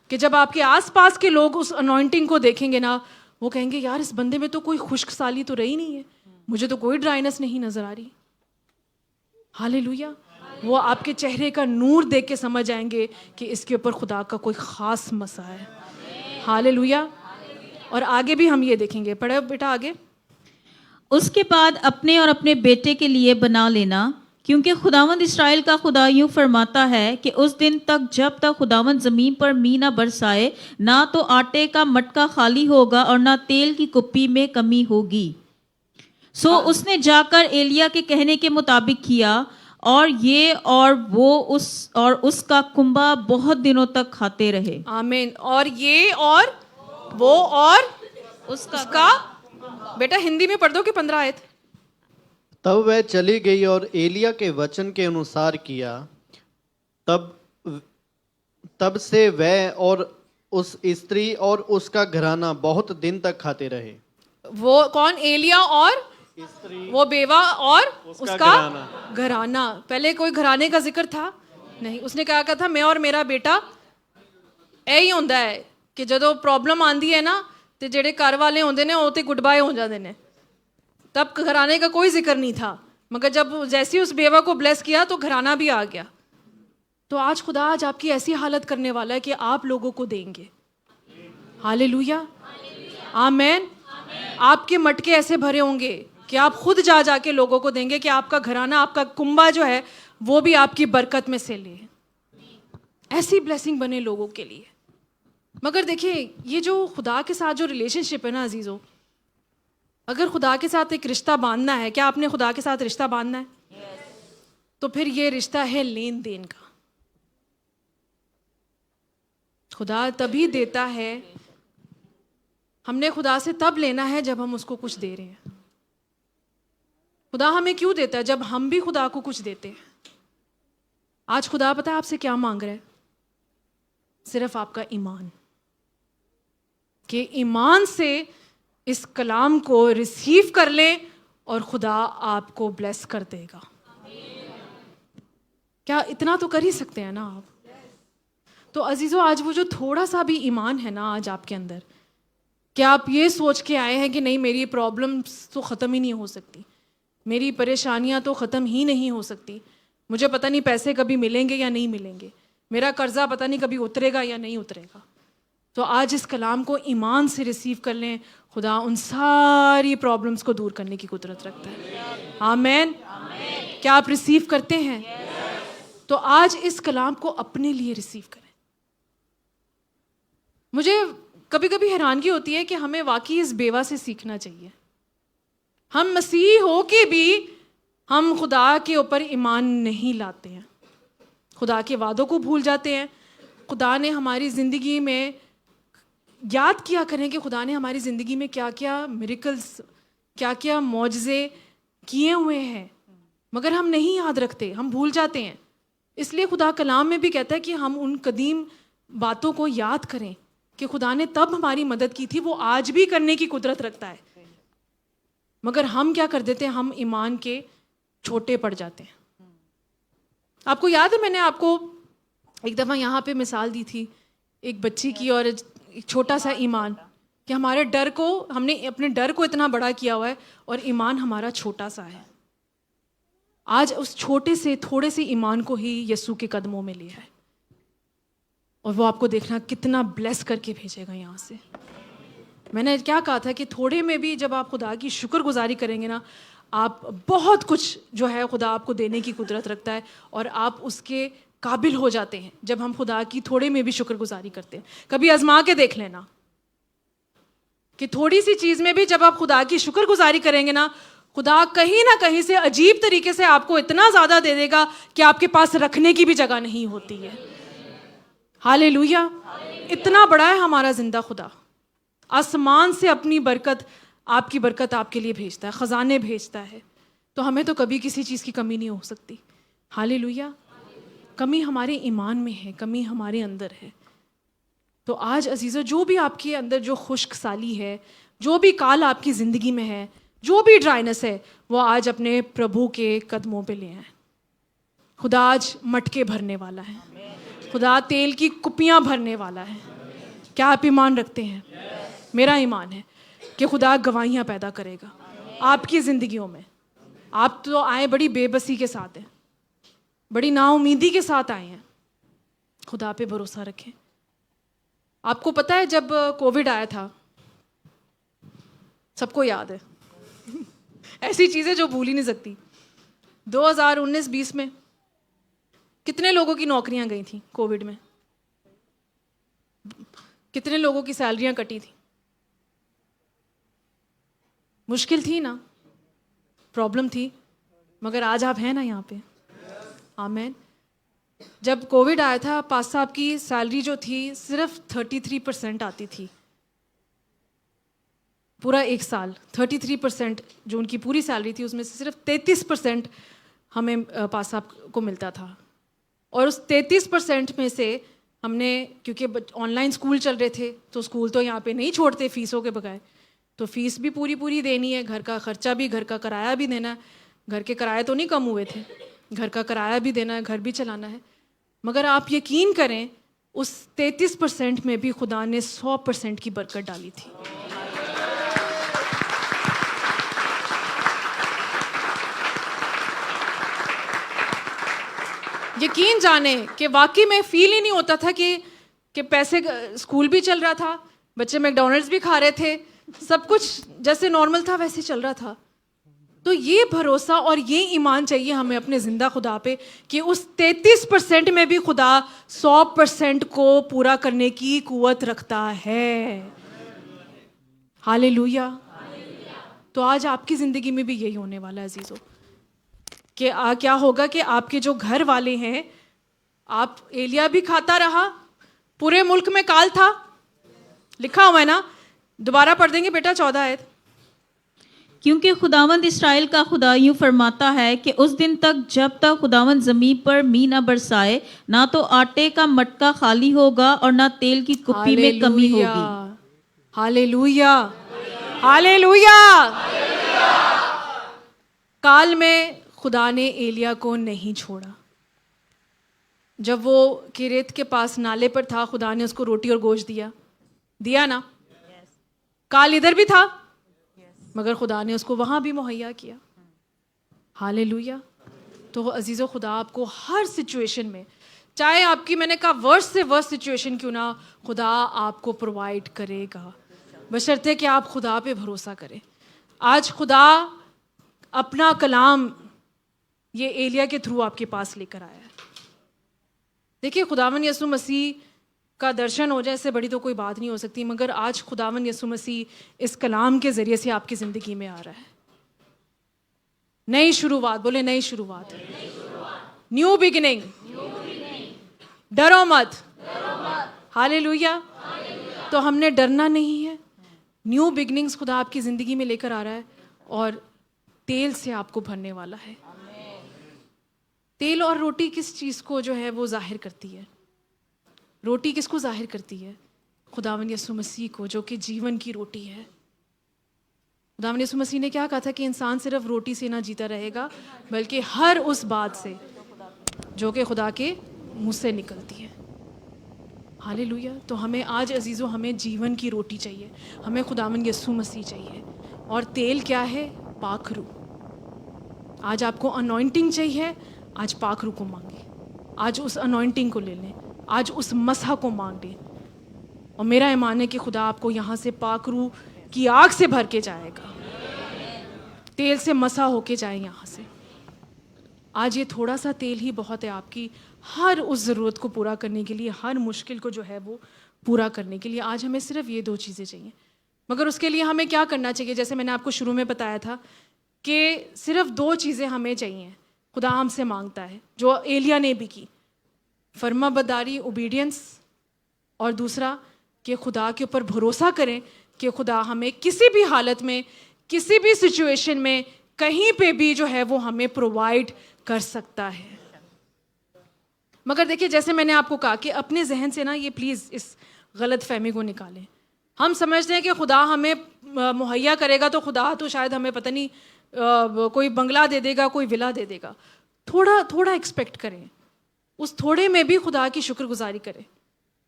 कि जब आपके आसपास के लोग उस अनॉइंटिंग को देखेंगे ना, वो कहेंगे यार इस बंदे में तो कोई खुश्क साली तो रही नहीं है, मुझे तो कोई ड्राइनेस नहीं नजर आ रही। हालेलुया। वो आपके चेहरे का नूर देख के समझ आएंगे कि इसके ऊपर खुदा का कोई खास मसा है। हालेलुया। और आगे भी हम ये देखेंगे, पढ़े बेटा आगे। उसके बाद अपने और अपने बेटे के लिए बना लेना, क्योंकि खुदावंद इस्राएल का खुदा यूं फरमाता है कि उस दिन तक जब तक खुदावंद जमीन पर मी ना बरसाए, ना तो आटे का मटका खाली होगा और ना तेल की कुप्पी में कमी होगी। सो उसने जाकर एलिया के कहने के मुताबिक किया, और ये और वो उसका कुंबा बहुत दिनों तक खाते रहे। आमीन। और ये और वो और उसका बेटा हिंदी में पढ़ दो कि 15 आयत। तब वह चली गई और एलिया के वचन के अनुसार किया। तब से वह और उस स्त्री और उसका घराना बहुत दिन तक खाते रहे। वो कौन? एलिया और स्त्री, वो बेवा और उसका घराना। पहले कोई घराने का जिक्र था नहीं। उसने क्या कहा था? मैं और मेरा बेटा। यही होता है कि ਜਦੋਂ प्रॉब्लम आती है ना, तो ਜਿਹੜੇ घर वाले होंगे ने वो तो गुड बाय हो जाते हैं। तब घराने का कोई जिक्र नहीं था, मगर जब जैसे ही उस बेवा को ब्लेस किया तो घराना भी आ गया। तो आज खुदा आज आपकी ऐसी हालत करने वाला है कि आप लोगों को देंगे। हालेलुया, आमेन। आपके मटके ऐसे भरे होंगे कि आप खुद जा जाके लोगों को देंगे, कि आपका घराना, आपका कुंबा जो है वो भी आपकी बरकत में से ले। ऐसी ब्लेसिंग बने लोगों के लिए। मगर देखिए, ये जो खुदा के साथ जो रिलेशनशिप है ना अजीज़ों, अगर खुदा के साथ एक रिश्ता बांधना है, क्या आपने खुदा के साथ रिश्ता बांधना है? तो फिर ये रिश्ता है लेन देन का। खुदा तभी देता है, हमने खुदा से तब लेना है जब हम उसको कुछ दे रहे हैं। खुदा हमें क्यों देता है? जब हम भी खुदा को कुछ देते हैं। आज खुदा पता है आपसे क्या मांग रहा है? सिर्फ आपका ईमान, कि ईमान से इस कलाम को रिसीव कर ले और खुदा आपको ब्लेस कर देगा। क्या इतना तो कर ही सकते हैं ना आप? तो अजीज़ों, आज वो जो थोड़ा सा भी ईमान है ना आज आपके अंदर, क्या आप ये सोच के आए हैं कि नहीं मेरी प्रॉब्लम्स तो ख़त्म ही नहीं हो सकती, मेरी परेशानियां तो ख़त्म ही नहीं हो सकती, मुझे पता नहीं पैसे कभी मिलेंगे या नहीं मिलेंगे, मेरा कर्जा पता नहीं कभी उतरेगा या नहीं उतरेगा। तो आज इस कलाम को ईमान से रिसीव कर लें। खुदा उन सारी प्रॉब्लम्स को दूर करने की कुदरत रखता है। आमीन। क्या आप रिसीव करते हैं? तो आज इस कलाम को अपने लिए रिसीव करें। मुझे कभी कभी हैरानगी होती है कि हमें वाकई इस बेवा से सीखना चाहिए। हम मसीह हो के भी हम खुदा के ऊपर ईमान नहीं लाते हैं, खुदा के वादों को भूल जाते हैं। खुदा ने हमारी ज़िंदगी में, याद किया करें कि खुदा ने हमारी ज़िंदगी में क्या क्या मिरेकल्स, क्या क्या मौजज़े किए हुए हैं, मगर हम नहीं याद रखते, हम भूल जाते हैं। इसलिए खुदा कलाम में भी कहता है कि हम उन कदीम बातों को याद करें कि खुदा ने तब हमारी मदद की थी, वो आज भी करने की कुदरत रखता है। मगर हम क्या कर देते हैं? हम ईमान के छोटे पड़ जाते हैं। आपको याद है मैंने आपको एक दफ़ा यहाँ पे मिसाल दी थी एक बच्ची की और एक छोटा सा ईमान, कि हमारे डर को, हमने अपने डर को इतना बड़ा किया हुआ है और ईमान हमारा छोटा सा है। आज उस छोटे से थोड़े से ईमान को ही यीशु के कदमों में लिया है और वो आपको देखना कितना ब्लेस करके भेजेगा यहाँ से। मैंने क्या कहा था कि थोड़े में भी जब आप खुदा की शुक्रगुजारी करेंगे ना, आप बहुत कुछ जो है खुदा आपको देने की कुदरत रखता है और आप उसके काबिल हो जाते हैं जब हम खुदा की थोड़े में भी शुक्रगुजारी करते हैं। कभी आजमा के देख लेना कि थोड़ी सी चीज़ में भी जब आप खुदा की शुक्रगुजारी करेंगे ना, खुदा कहीं ना कहीं से अजीब तरीके से आपको इतना ज़्यादा दे देगा कि आपके पास रखने की भी जगह नहीं होती है। हालेलुया! इतना बड़ा है हमारा जिंदा खुदा। आसमान से अपनी बरकत, आपकी बरकत आपके लिए भेजता है, ख़जाने भेजता है, तो हमें तो कभी किसी चीज़ की कमी नहीं हो सकती। हालेलुया! कमी हमारे ईमान में है, कमी हमारे अंदर है। तो आज अजीज़ों, जो भी आपके अंदर जो खुश्क साली है, जो भी काल आपकी ज़िंदगी में है, जो भी ड्राइनेस है, वो आज अपने प्रभु के कदमों पे ले आए। खुदा आज मटके भरने वाला है, खुदा तेल की कुपियाँ भरने वाला है। क्या आप ईमान रखते हैं? मेरा ईमान है कि खुदा गवाहियाँ पैदा करेगा आपकी ज़िंदगियों में। आप तो आए बड़ी बेबसी के साथ हैं, बड़ी नाउमीदी के साथ आए हैं। खुदा पे भरोसा रखें। आपको पता है जब कोविड आया था, सबको याद है ऐसी चीज़ें जो भूल ही नहीं सकती। 2019-20 में कितने लोगों की नौकरियां गई थी कोविड में, कितने लोगों की सैलरियां कटी थी। मुश्किल थी ना, प्रॉब्लम थी, मगर आज आप हैं ना यहाँ पे। आमीन। जब कोविड आया था, पास साहब की सैलरी जो थी सिर्फ 33% आती थी पूरा एक साल। 33% जो उनकी पूरी सैलरी थी उसमें से सिर्फ 33% हमें पास साहब को मिलता था। और उस 33% में से हमने, क्योंकि ऑनलाइन स्कूल चल रहे थे तो स्कूल तो यहाँ पे नहीं छोड़ते फीसों के बगैर, तो फीस भी पूरी देनी है, घर का खर्चा भी, घर का किराया भी देना है। घर के किराए तो नहीं कम हुए थे, घर का किराया भी देना है, घर भी चलाना है। मगर आप यकीन करें, उस 33% में भी खुदा ने 100% की बरकत डाली थी। यकीन जाने कि वाकई में फील ही नहीं होता था कि पैसे, स्कूल भी चल रहा था, बच्चे मैकडॉनल्ड्स भी खा रहे थे, सब कुछ जैसे नॉर्मल था वैसे चल रहा था। तो ये भरोसा और ये ईमान चाहिए हमें अपने ज़िंदा खुदा पे कि उस 33% में भी खुदा 100% को पूरा करने की कुव्वत रखता है। हालेलुया। तो आज आपकी ज़िंदगी में भी यही होने वाला है अजीज़ों, कि क्या होगा कि आपके जो घर वाले हैं, आप एलिया भी खाता रहा, पूरे मुल्क में काल था, लिखा हुआ है ना, दोबारा पढ़ देंगे बेटा 14 आयत। क्योंकि खुदावंद इस्राएल का खुदा यूं फरमाता है कि उस दिन तक जब तक खुदावंद ज़मीन पर मी न बरसाए, ना तो आटे का मटका खाली होगा और ना तेल की कुप्पी में कमी होगी। Hallelujah, hallelujah. काल में खुदा ने एलिया को नहीं छोड़ा। जब वो किरेत के पास नाले पर था, खुदा ने उसको रोटी और गोश्त दिया ना। काल इधर भी था, मगर खुदा ने उसको वहाँ भी मुहैया किया। हालेलुया। तो अजीज़ों, खुदा आपको हर सिचुएशन में, चाहे आपकी, मैंने कहा वर्स्ट से वर्स्ट सिचुएशन क्यों ना, खुदा आपको प्रोवाइड करेगा, बशर्ते कि आप खुदा पे भरोसा करें। आज खुदा अपना कलाम ये एलिया के थ्रू आपके पास लेकर आया है। देखिए, खुदावन यसु मसीह का दर्शन हो जाए, इससे बड़ी तो कोई बात नहीं हो सकती, मगर आज खुदावन यसु मसीह इस कलाम के ज़रिए से आपकी ज़िंदगी में आ रहा है। नई शुरुआत, बोले नई शुरुआत, न्यू बिगिनिंग। डरो मत। हालेलुया। तो हमने डरना नहीं है। न्यू बिगिनिंग्स खुदा आपकी ज़िंदगी में लेकर आ रहा है और तेल से आपको भरने वाला है। तेल और रोटी किस चीज़ को जो है वो जाहिर करती है? रोटी किसको जाहिर करती है? खुदावन यसु मसीह को, जो कि जीवन की रोटी है। खुदावन यसु मसीह ने क्या कहा था कि इंसान सिर्फ रोटी से ना जीता रहेगा, बल्कि हर उस बात से जो कि खुदा के मुंह से निकलती है। हालेलुया। तो हमें आज अजीज़ों, हमें जीवन की रोटी चाहिए, हमें खुदावंद यीशु मसीह चाहिए। और तेल क्या है? पाक रूह। आज आपको अनॉइंटिंग चाहिए, आज पाक रूह को मांगे, आज उस अनॉइंटिंग को ले लें, आज उस मसह को मांग लें। और मेरा ईमान है कि खुदा आपको यहाँ से पाक रूह की आग से भर के जाएगा, तेल से मसा होके जाए यहाँ से। आज ये थोड़ा सा तेल ही बहुत है आपकी हर उस ज़रूरत को पूरा करने के लिए, हर मुश्किल को जो है वो पूरा करने के लिए। आज हमें सिर्फ ये 2 चीज़ें चाहिए, मगर उसके लिए हमें क्या करना चाहिए? जैसे मैंने आपको शुरू में बताया था कि सिर्फ 2 चीज़ें हमें चाहिए, खुदा हमसे मांगता है, जो एलिया ने भी की, फर्माबरदारी, ओबीडियंस, और दूसरा कि खुदा के ऊपर भरोसा करें कि खुदा हमें किसी भी हालत में, किसी भी सिचुएशन में, कहीं पे भी जो है वो हमें प्रोवाइड कर सकता है। मगर देखिए, जैसे मैंने आपको कहा कि अपने जहन से ना ये प्लीज़ इस गलत फहमी को निकालें। हम समझते हैं कि खुदा हमें मुहैया करेगा तो खुदा तो शायद हमें पता नहीं कोई बंगला दे देगा, कोई विला दे देगा। थोड़ा थोड़ा एक्सपेक्ट करें, उस थोड़े में भी खुदा की शुक्रगुजारी करें।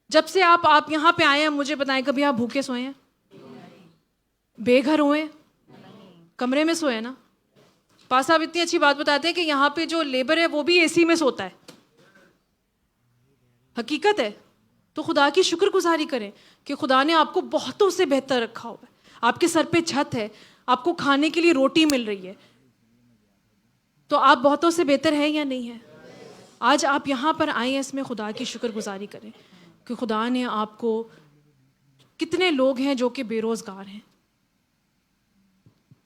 जब से आप यहाँ पे आए हैं, मुझे बताएं, कभी आप भूखे सोए हैं? बेघर हुए? कमरे में सोए ना? पास साहब इतनी अच्छी बात बताते हैं कि यहाँ पे जो लेबर है वो भी एसी में सोता है। हकीकत है। तो खुदा की शुक्रगुजारी करें कि खुदा ने आपको बहुतों से बेहतर रखा हुआ है। आपके सर पे छत है, आपको खाने के लिए रोटी मिल रही है, तो आप बहुतों से बेहतर है या नहीं है? आज आप यहाँ पर आए हैं, इसमें खुदा की शुक्रगुजारी करें कि खुदा ने आपको, कितने लोग हैं जो कि बेरोज़गार हैं,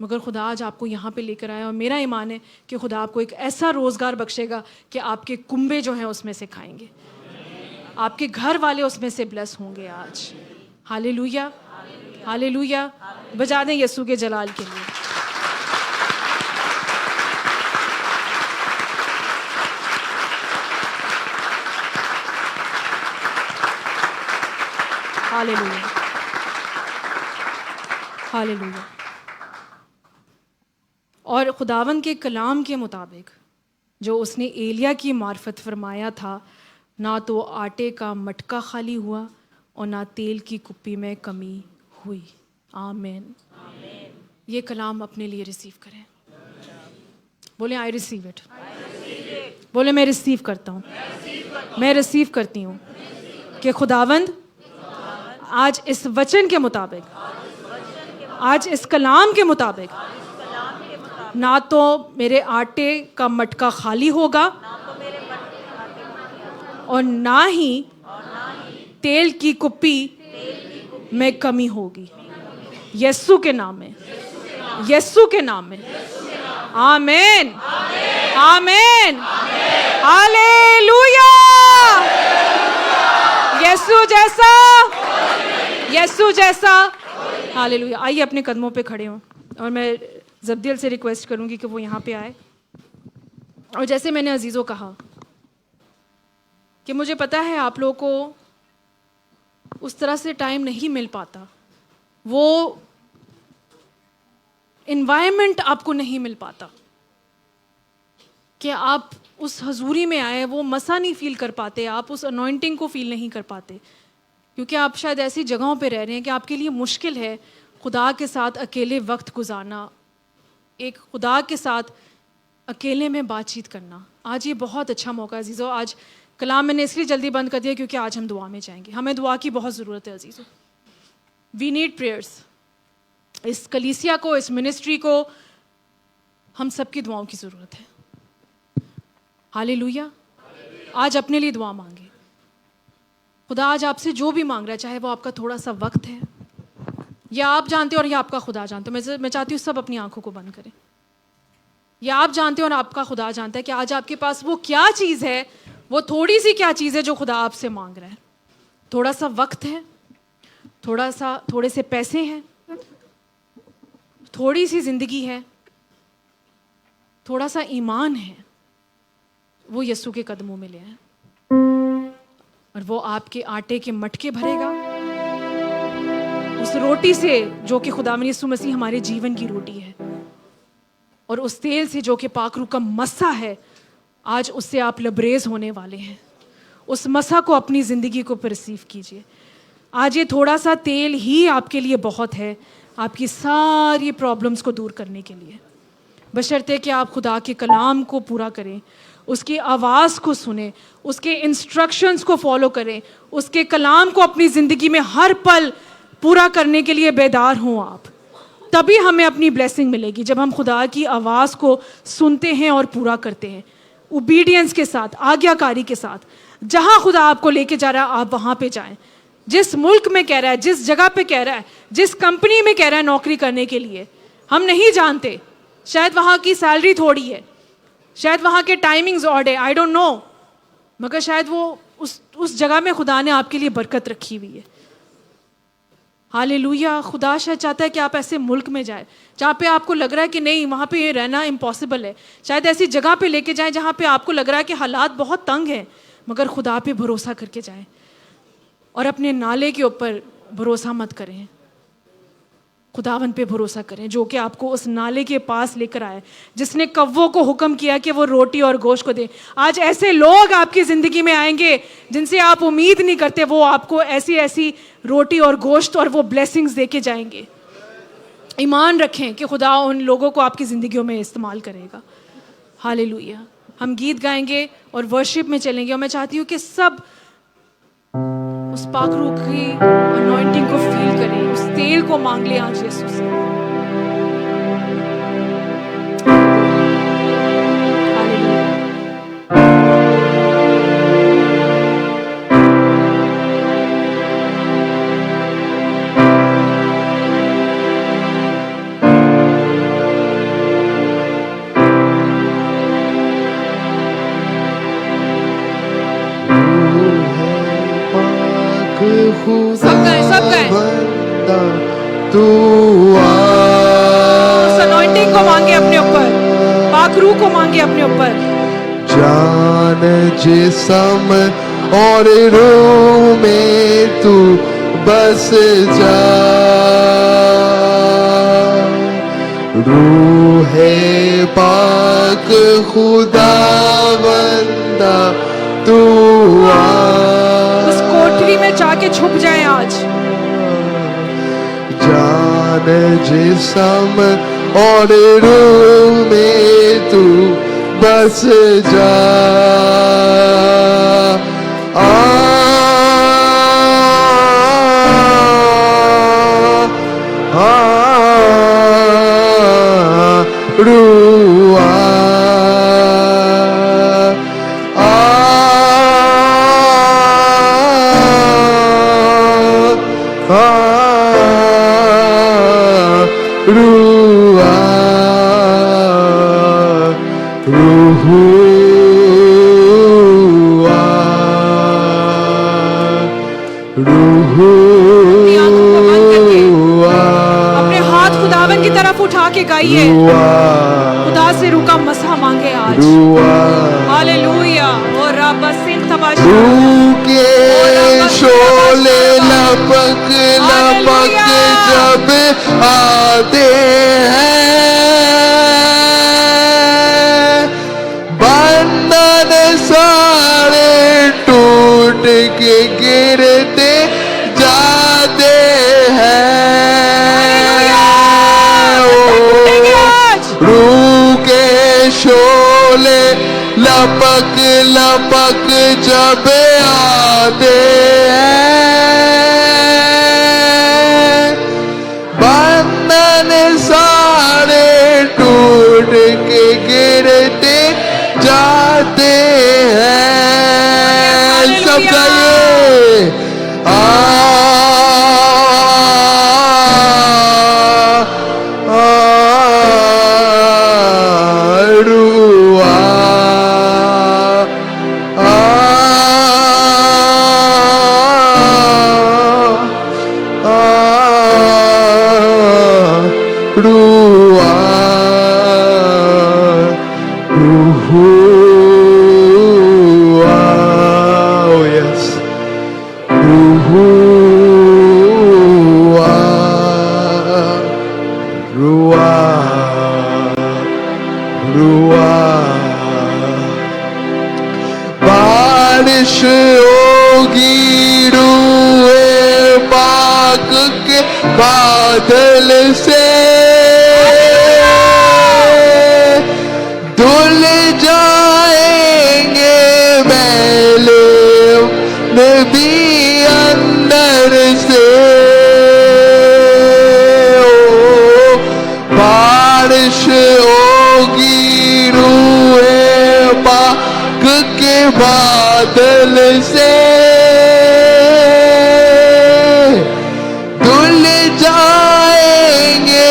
मगर खुदा आज आपको यहाँ पे लेकर आया। और मेरा ईमान है कि खुदा आपको एक ऐसा रोज़गार बख्शेगा कि आपके कुंबे जो हैं उसमें से खाएंगे, आपके घर वाले उसमें से ब्लेस होंगे आज। Hallelujah, hallelujah. बजा दें यीशु के जलाल के लिए। Hallelujah, hallelujah. और खुदावन के कलाम के मुताबिक जो उसने एलिया की मार्फत फरमाया था, ना तो आटे का मटका खाली हुआ और ना तेल की कुप्पी में कमी हुई। आमीन। ये कलाम अपने लिए रिसीव करें। बोले आई रिसीव इट। बोले मैं रिसीव करता हूँ, मैं रिसीव करती हूँ कि खुदावंद आज इस वचन के मुताबिक, आज इस कलाम के मुताबिक, ना तो मेरे आटे का मटका खाली होगा और ना ही तेल की कुप्पी में कमी होगी। यीशु के नाम में, यीशु के नाम में। आमीन, आमीन, हालेलुया। यीशु जैसा, यीशु जैसा। हालेलुया। आइए अपने कदमों पे खड़े हों और मैं जब्दियल से रिक्वेस्ट करूंगी कि वो यहाँ पे आए। और जैसे मैंने अजीज़ों कहा कि मुझे पता है आप लोगों को उस तरह से टाइम नहीं मिल पाता, वो इन्वायरमेंट आपको नहीं मिल पाता कि आप उस हजूरी में आए, वो मसा नहीं फील कर पाते, आप उस अनॉइंटिंग को फील नहीं कर पाते, क्योंकि आप शायद ऐसी जगहों पे रह रहे हैं कि आपके लिए मुश्किल है खुदा के साथ अकेले वक्त गुजारना, एक खुदा के साथ अकेले में बातचीत करना। आज ये बहुत अच्छा मौका है अजीज़ों। आज कलाम मैंने इसलिए जल्दी बंद कर दिया क्योंकि आज हम दुआ में जाएंगे। हमें दुआ की बहुत ज़रूरत है अजीज़ों। We need prayers. इस कलीसिया को, इस मिनिस्ट्री को, हम सबकी दुआओं की ज़रूरत है। हालेलुया। आज अपने लिए दुआ मांगे। खुदा आज आपसे जो भी मांग रहा है, चाहे वो आपका थोड़ा सा वक्त है, या आप जानते हो और या आपका खुदा जानते हो। मैं चाहती हूँ सब अपनी आंखों को बंद करें। या आप जानते हो और आपका खुदा जानता है कि आज आपके पास वो क्या चीज़ है, वो थोड़ी सी क्या चीज़ है जो खुदा आपसे मांग रहा है। थोड़ा सा वक्त है, थोड़े से पैसे हैं, थोड़ी सी ज़िंदगी है, थोड़ा सा ईमान है। वो यीशु के कदमों में ले आए और वो आपके आटे के मटके भरेगा उस रोटी से जो कि खुदावंद यीशु मसीह हमारे जीवन की रोटी है, और उस तेल से जो कि पाक रूह का मस्सा है। आज उससे आप लबरेज होने वाले हैं, उस मसा को अपनी ज़िंदगी को रिसीव कीजिए। आज ये थोड़ा सा तेल ही आपके लिए बहुत है आपकी सारी प्रॉब्लम्स को दूर करने के लिए, बशर्ते कि आप खुदा के कलाम को पूरा करें, उसकी आवाज़ को सुने, उसके इंस्ट्रक्शंस को फॉलो करें, उसके कलाम को अपनी ज़िंदगी में हर पल पूरा करने के लिए बेदार हों आप। तभी हमें अपनी ब्लेसिंग मिलेगी, जब हम खुदा की आवाज़ को सुनते हैं और पूरा करते हैं ओबीडियंस के साथ, आज्ञाकारी के साथ। जहाँ खुदा आपको लेके जा रहा है आप वहाँ पे जाएं। जिस मुल्क में कह रहा है, जिस जगह पे कह रहा है, जिस कंपनी में कह रहा है नौकरी करने के लिए, हम नहीं जानते, शायद वहाँ की सैलरी थोड़ी है, शायद वहाँ के टाइमिंग्स ऑड है, आई डोंट नो, मगर शायद वो उस जगह में खुदा ने आपके लिए बरकत रखी हुई है। हालेलुया। खुदा शायद चाहता है कि आप ऐसे मुल्क में जाए जहाँ पे आपको लग रहा है कि नहीं, वहाँ पे रहना इम्पॉसिबल है। शायद ऐसी जगह पे लेके जाएं जहाँ पे आपको लग रहा है कि हालात बहुत तंग हैं, मगर खुदा पे भरोसा करके जाएं और अपने नाले के ऊपर भरोसा मत करें, खुदावन पे भरोसा करें जो कि आपको उस नाले के पास लेकर आए, जिसने कव्वों को हुक्म किया कि वो रोटी और गोश्त को दे। आज ऐसे लोग आपकी ज़िंदगी में आएंगे जिनसे आप उम्मीद नहीं करते, वो आपको ऐसी ऐसी रोटी और गोश्त और वो ब्लेसिंग्स दे के जाएंगे। ईमान रखें कि खुदा उन लोगों को आपकी ज़िंदगियों में इस्तेमाल करेगा। हालेलुया। हम गीत गाएंगे और वर्शिप में चलेंगे, और मैं चाहती हूँ कि सब उस पाक रूह की अनॉइंटिंग को फील करें, उस तेल को मांग ले आज यीशु से। सब गए तू उस अनॉइंटिंग को मांगे अपने ऊपर, पाक रूह को मांगे अपने ऊपर। जान जिस्म और रूह में तू बस जा, रूह है पाक खुदा बंदा तू उस कोठरी में जाके छुप जाए आज। जान जिस्म और रूह में तू बस जा, रूह अपने हाथ खुदावन की तरफ उठा के गाइए, खुदा से रूह का मसा मांगे आज। हालेलुया। और रब सिंह तबाशा रूह के शोले लपक लपक जब आते हैं, बंधन सारे टूट के गिरते जाते हैं। रूह के शोले लपक लपक जब आते हैं, बंधन सारे टूट के गिरते जाते हैं। सब गाइए, बारिश होगी रूए पाक के बादल से, धुल जाएंगे मैले नबी अंदर से। ओ बारिश होगी रूए पाक के बादल से, धुल जाएंगे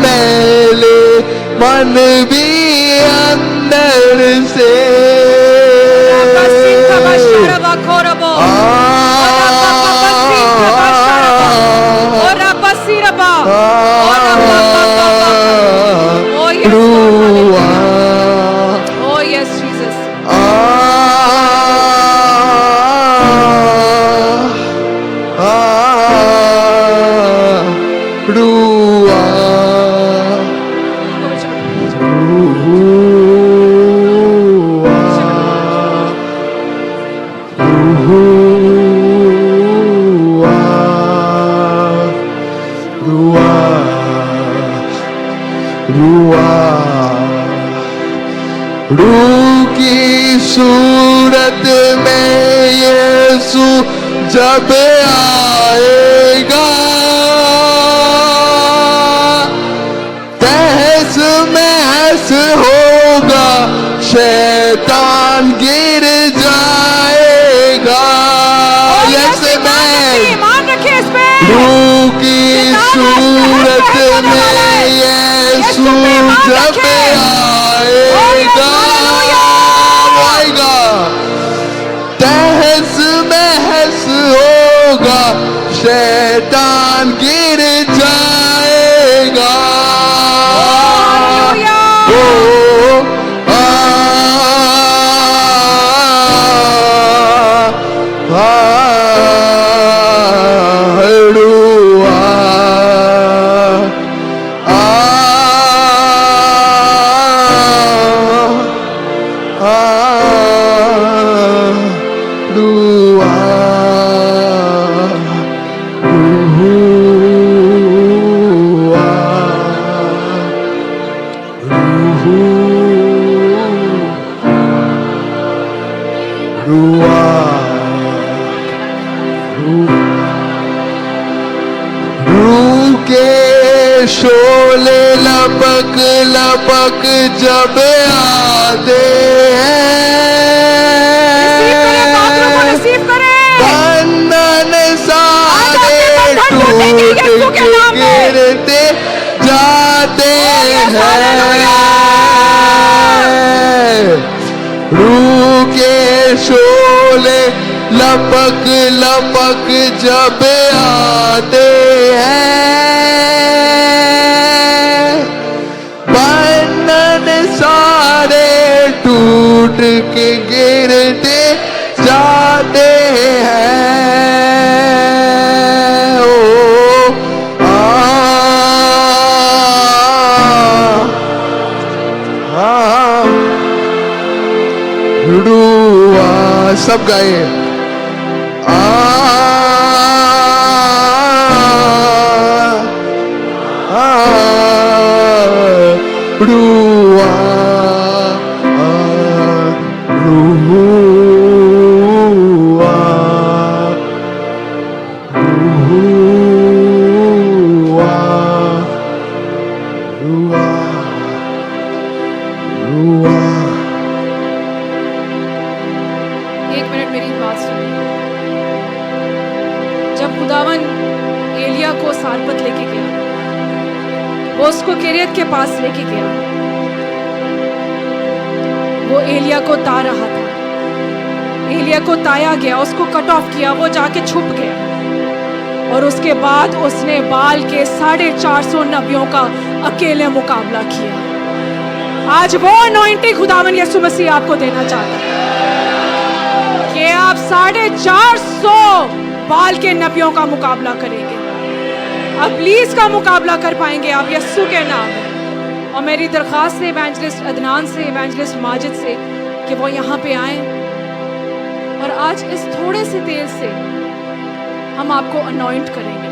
मैले मन भी अंदर से। Oh yes, Jesus. रूह की सूरत में यीशु जब आएगा, तहस महस होगा, शैतान गिर जाएगा। यस मैं रूह की सूरत में यीशु जब आएगा, तहस महस होगा, शैतान गिर जाएगा। ओ रूह के शोले लपक लपक जब आते हैं, बंधन सारे टूट के गिरते जाते हैं। रूह के शोले लपक लपक जब आते हैं, बंधन सारे टूट के गिरते जाते हैं। ओ रुआ सब गाए। रुआ रुआ रुआ रुआ। एक मिनट मेरी बात सुनिए। जब खुदावन एलिया को सारपत लेके गया, वो उसको किरियत के पास लेके गया, वो एलिया को ता रहा था। एलिया को ताया गया, उसको कट ऑफ किया, वो जाके छुप गया और उसके बाद उसने बाल के 450 नबियों का अकेले मुकाबला किया। आज वो अनॉइंटिंग खुदावन यीशु मसीह आपको देना चाहता है कि आप 450 बाल के नबियों का मुकाबला करेंगे, अबलीस का मुकाबला कर पाएंगे आप यीशु के नाम में। और मेरी दरख्वास्त है इवेंजलिस्ट अदनान से, इवेंजलिस्ट माजिद से कि वो यहाँ पे आए और आज इस थोड़े से तेल से हम आपको अनॉइंट करेंगे,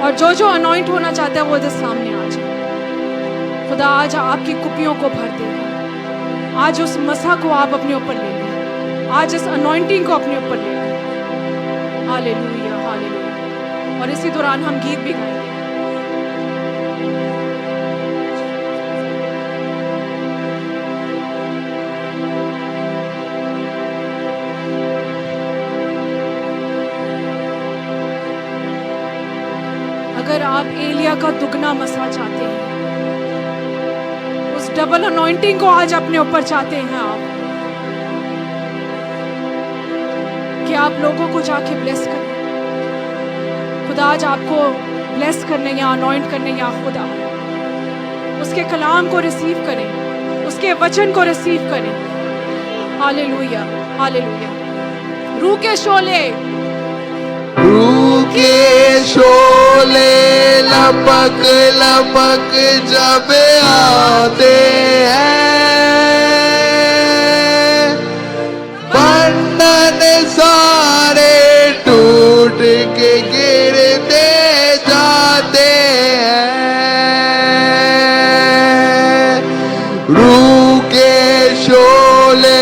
और जो जो अनॉइंट होना चाहता है वो इधर सामने आ जाए। खुदा आज आपकी कुपियों को भर देगा। आज उस मसा को आप अपने ऊपर ले लें, आज इस अनॉइंटिंग को अपने ऊपर ले लें। Hallelujah, hallelujah. और इसी दौरान हम गीत भी गाएंगे। अगर आप एलिया का दुगना मसा चाहते हैं, उस डबल अनॉइंटिंग को आज अपने ऊपर चाहते हैं आप, कि आप लोगों को जाके ब्लेस करें। खुदा आज आपको ब्लेस करने या अनॉइंट करने, या खुदा उसके कलाम को रिसीव करें, उसके वचन को रिसीव करें। Hallelujah, hallelujah. रूह के शोले, रूह के शोले लपक लपक जब आते हैं, बंधन सारे टूट के गिरते जाते हैं। रूह के शोले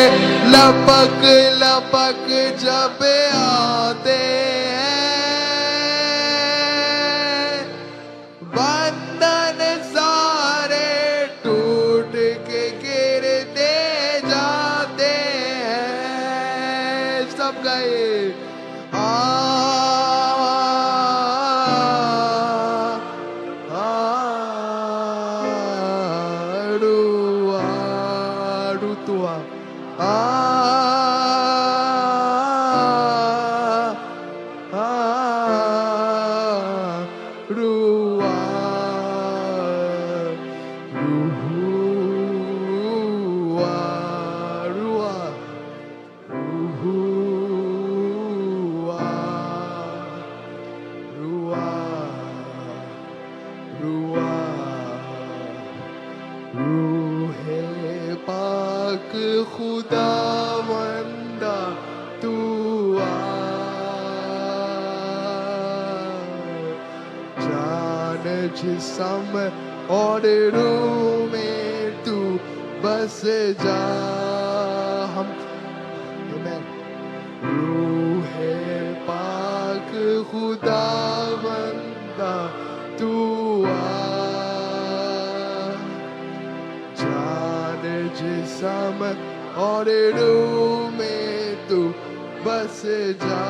लपक लपक जब आते हैं, बंधन सारे टूट के गिरते जाते हैं। सब गए रूहे पाक खुदावंदा तू आ, जान जिस्म और रूह में तू बस जा। हम Amen. रूहे पाक खुदावंदा तू आ, जान जिस्म और रूह में तू बस जा।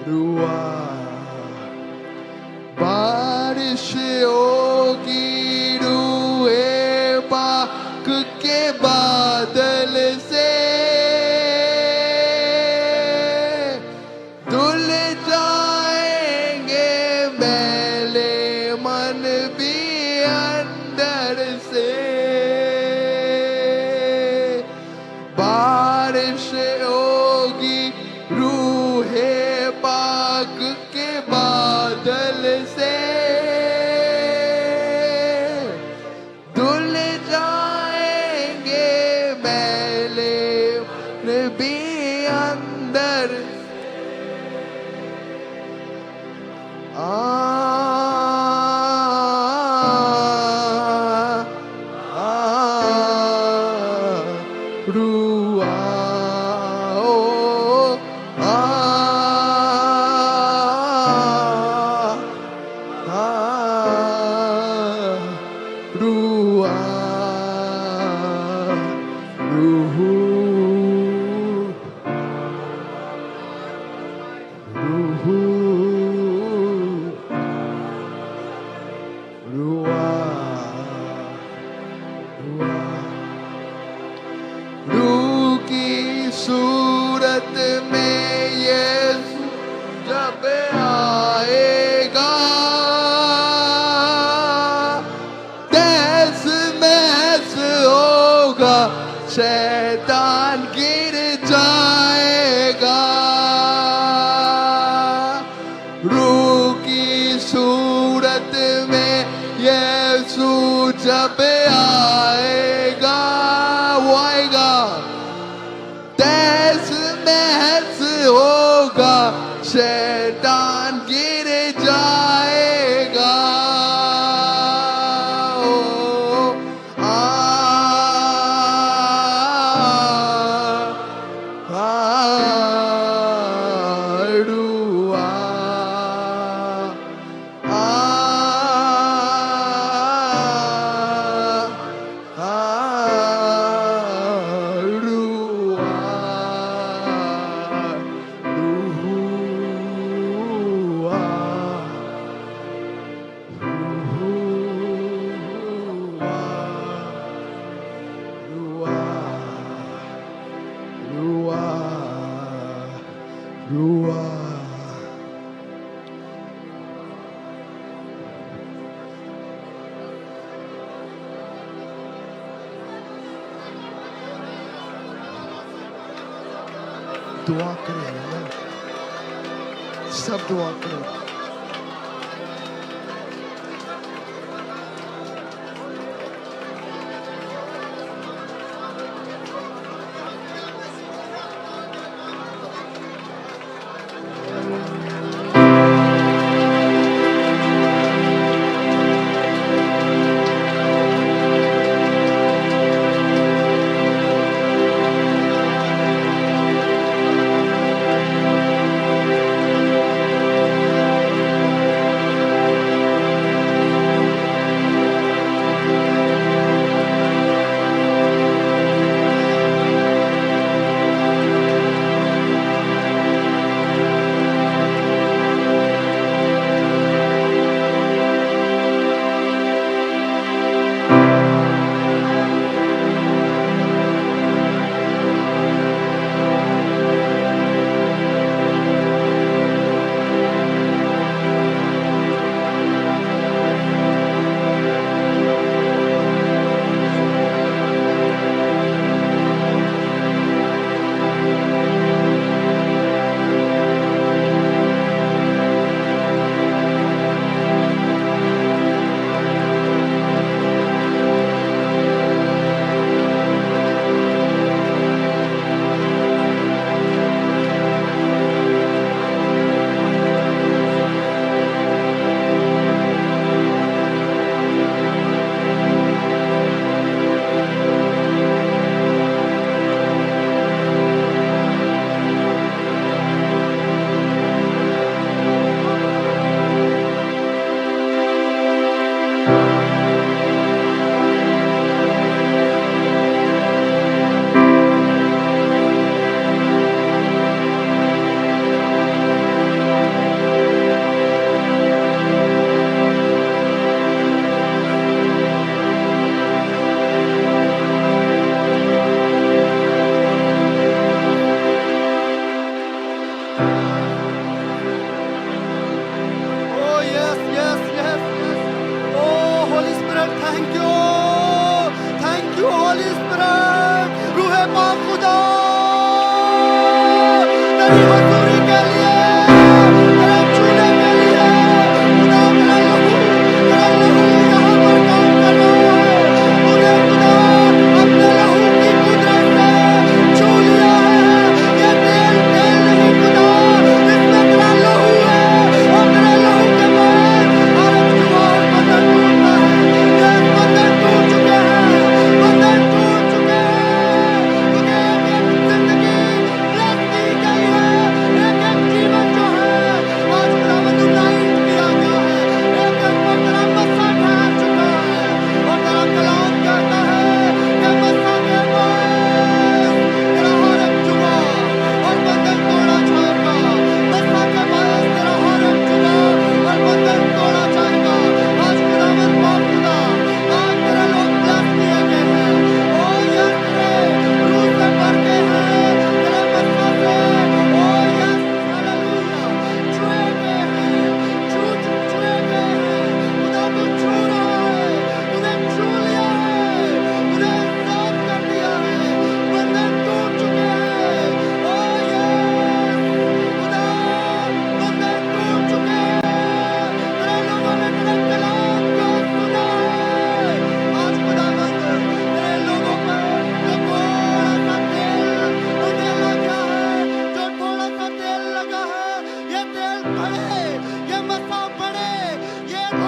रूह बारिश होगी रूहे पाक के बादल से, धुल जाएंगे मैले मन भी अंदर से। बारिश होगी रूहे पाक के बादल से, धुल जाएंगे मैले भी अंदर। रूह रूह शैतान गिर जाएगा। रूह की सूरत में यीशु जब आएगा, वो आएगा, तहस नहस होगा, शैतान गिर जाएगा। ओ, रुआ, दुआ करें, सब दुआ करें।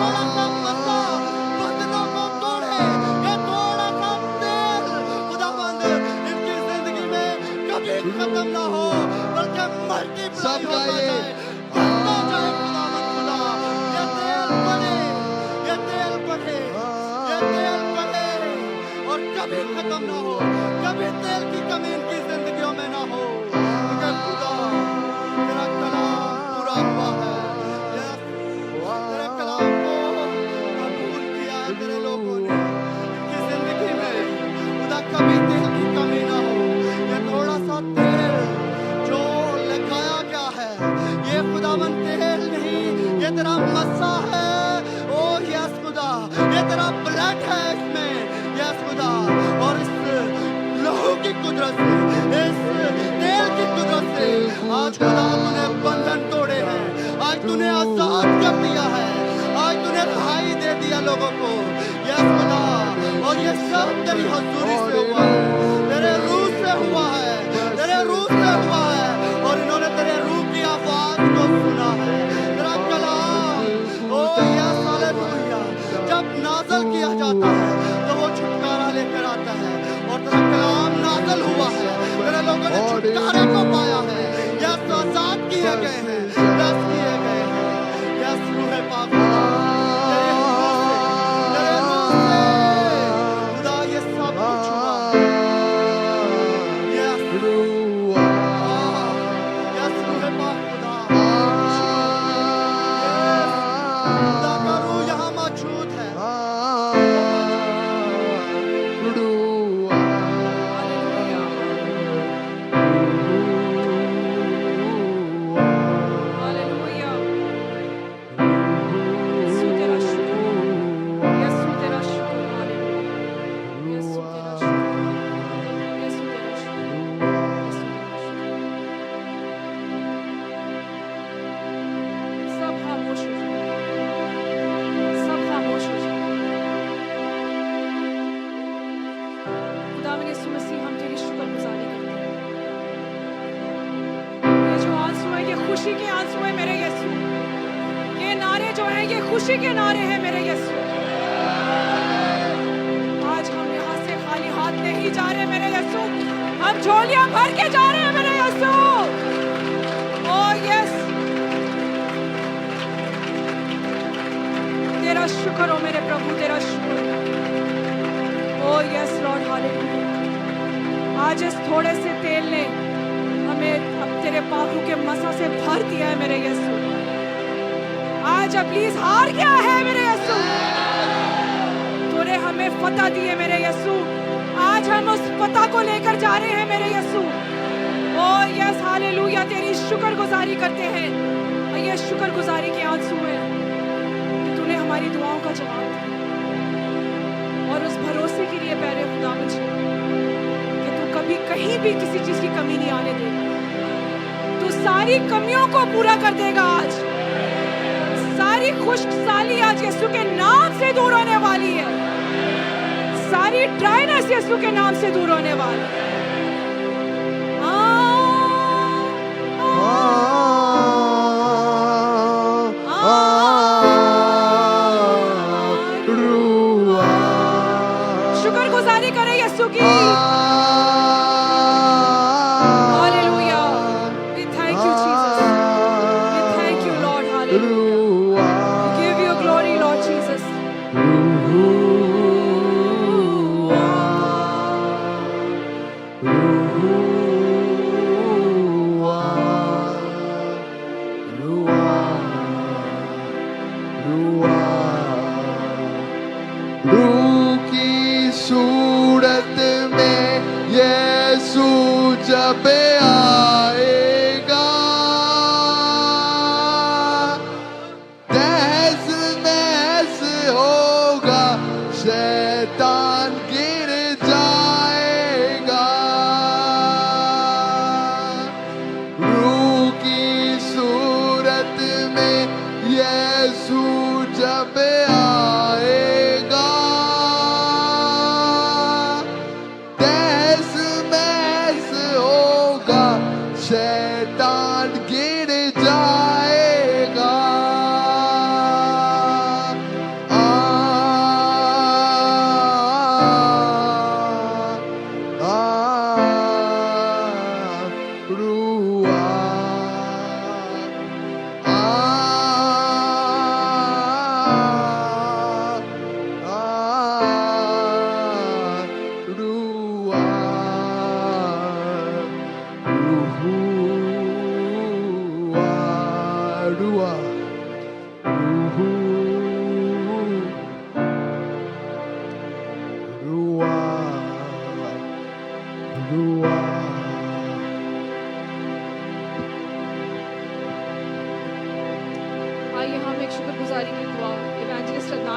थोड़ा सा मसा बंधनों को तोड़े, ये थोड़ा सा तेल खुदाबंद इनकी जिंदगी में कभी खत्म ना हो, बल्कि मल्टीप्लाई सब होता गाइए। जाए, बढ़ता जाए खुदाबंद खुदा। ये तेल बढ़े, ये तेल बढ़े, ये तेल बढ़े और कभी खत्म ना हो, कभी तेल की कमी इनकी जिंदगियों में ना हो, क्योंकि खुदा तेरा कलाम पूरा हुआ है। यस, तेरे कलाम को कबूल किया है तेरे लोगों ने इनकी जिंदगी में, खुदा कभी तेल की कमी ना हो। ये थोड़ा सा तेल जो लगाया गया है, ये खुदावन तेल नहीं, ये तेरा मस्सा है। ओ यस खुदा, ये तेरा ब्लड है इसमें, यस खुदा। और इस लहू की कुदरत से, इस तेल की कुदरत से आज खुदा तूने बंधन तोड़े हैं, आज तूने आजाद कर दिया है, आज तूने रिहाई दे दिया लोगों को, यस खुदा। और ये सब तेरी हजूरी से हुआ है, तेरे रूह से हुआ है, तेरे रूह से हुआ है, और इन्होंने तेरे रूह की आवाज को सुना है। तेरा कलाम, ओ यस हालेलुया, जब नाज़ल किया जाता है तो वो छुटकारा लेकर आता है, और तेरा कलाम नाज़ल हुआ है, तेरे लोगों ने छुटकारे को पाया है, यस आजाद किए गए हैं, यस किए गए हैं, यस रूह पाक खुदा, तेरे रूह से, तेरे रूह से खुदा ये सब कुछ हुआ है। यस, यस रूह पाक खुदा, खुदा का रूह यहाँ मौजूद है। हालेलुया। यीशु तेरा शुक्र, यीशु तेरा शुक्र, हालेलुया। यीशु तेरा शुक्र, यीशु तेरा शुक्र, यीशु तेरा शुक्र। सब खामोश हो जाए, सब खामोश हो जाए। खुदावंद यीशु मसीह, हम तेरी शुक्रगुजारी करते हैं। ये जो आंसू है, ये खुशी के आंसू है मेरे यीशु। ये नारे जो हैं, ये खुशी के नारे हैं मेरे यीशु। आज हम यहाँ से खाली हाथ नहीं जा रहे मेरे यीशु, हम झोलियां भर के जा रहे हैं मेरे यीशु। ओ यस, तेरा शुक्र हो मेरे प्रभु, तेरा शुक्र। ओ यस लॉर्ड, हालेलुया। आज इस थोड़े से तेल ने हमें अब तेरे पापों के मसा से भर दिया है मेरे यीशु। आज इब्लीस हार गया है मेरे यीशु, तूने हमें फतह दी है मेरे यीशु। आज हम उस फतह को लेकर जा रहे हैं मेरे यीशु। ओ यस हालेलुया, तेरी शुक्रगुजारी करते हैं, और ये शुक्रगुजारी के आंसू हैं कि तूने हमारी दुआओं का जवाब दिया, और उस भरोसे के लिए प्यारे खुदा मुझे कि तू कभी कहीं भी किसी चीज की कमी नहीं आने देगा। तू सारी कमियों को पूरा कर देगा। आज सारी खुश्कसाली आज यीशु के नाम से दूर होने वाली है। सारी ड्राइनेस यीशु के नाम से दूर होने वाली है। शुक्रगुजारी करें यीशु की। Hallelujah. We thank you, Jesus. We thank you, Lord. Hallelujah. We give you glory, Lord Jesus. रूह की सूरत में यीशु जब आएगा, तहस नहस होगा, शैतान गिर जाएगा। रूह की सूरत में यीशु जब आएगा, तहस महस होगा,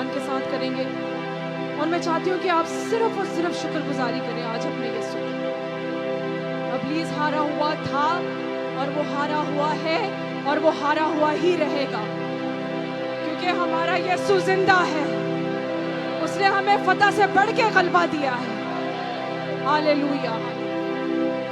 ईमान के साथ करेंगे। और मैं चाहती हूँ कि आप सिर्फ और सिर्फ शुक्रगुजारी करें आज अपने यीशु की। इब्लीस हारा हुआ था और वो हारा हुआ है और वो हारा हुआ ही रहेगा, क्योंकि हमारा यीशु जिंदा है। उसने हमें फतह से बढ़ के गलबा दिया है। हालेलुया।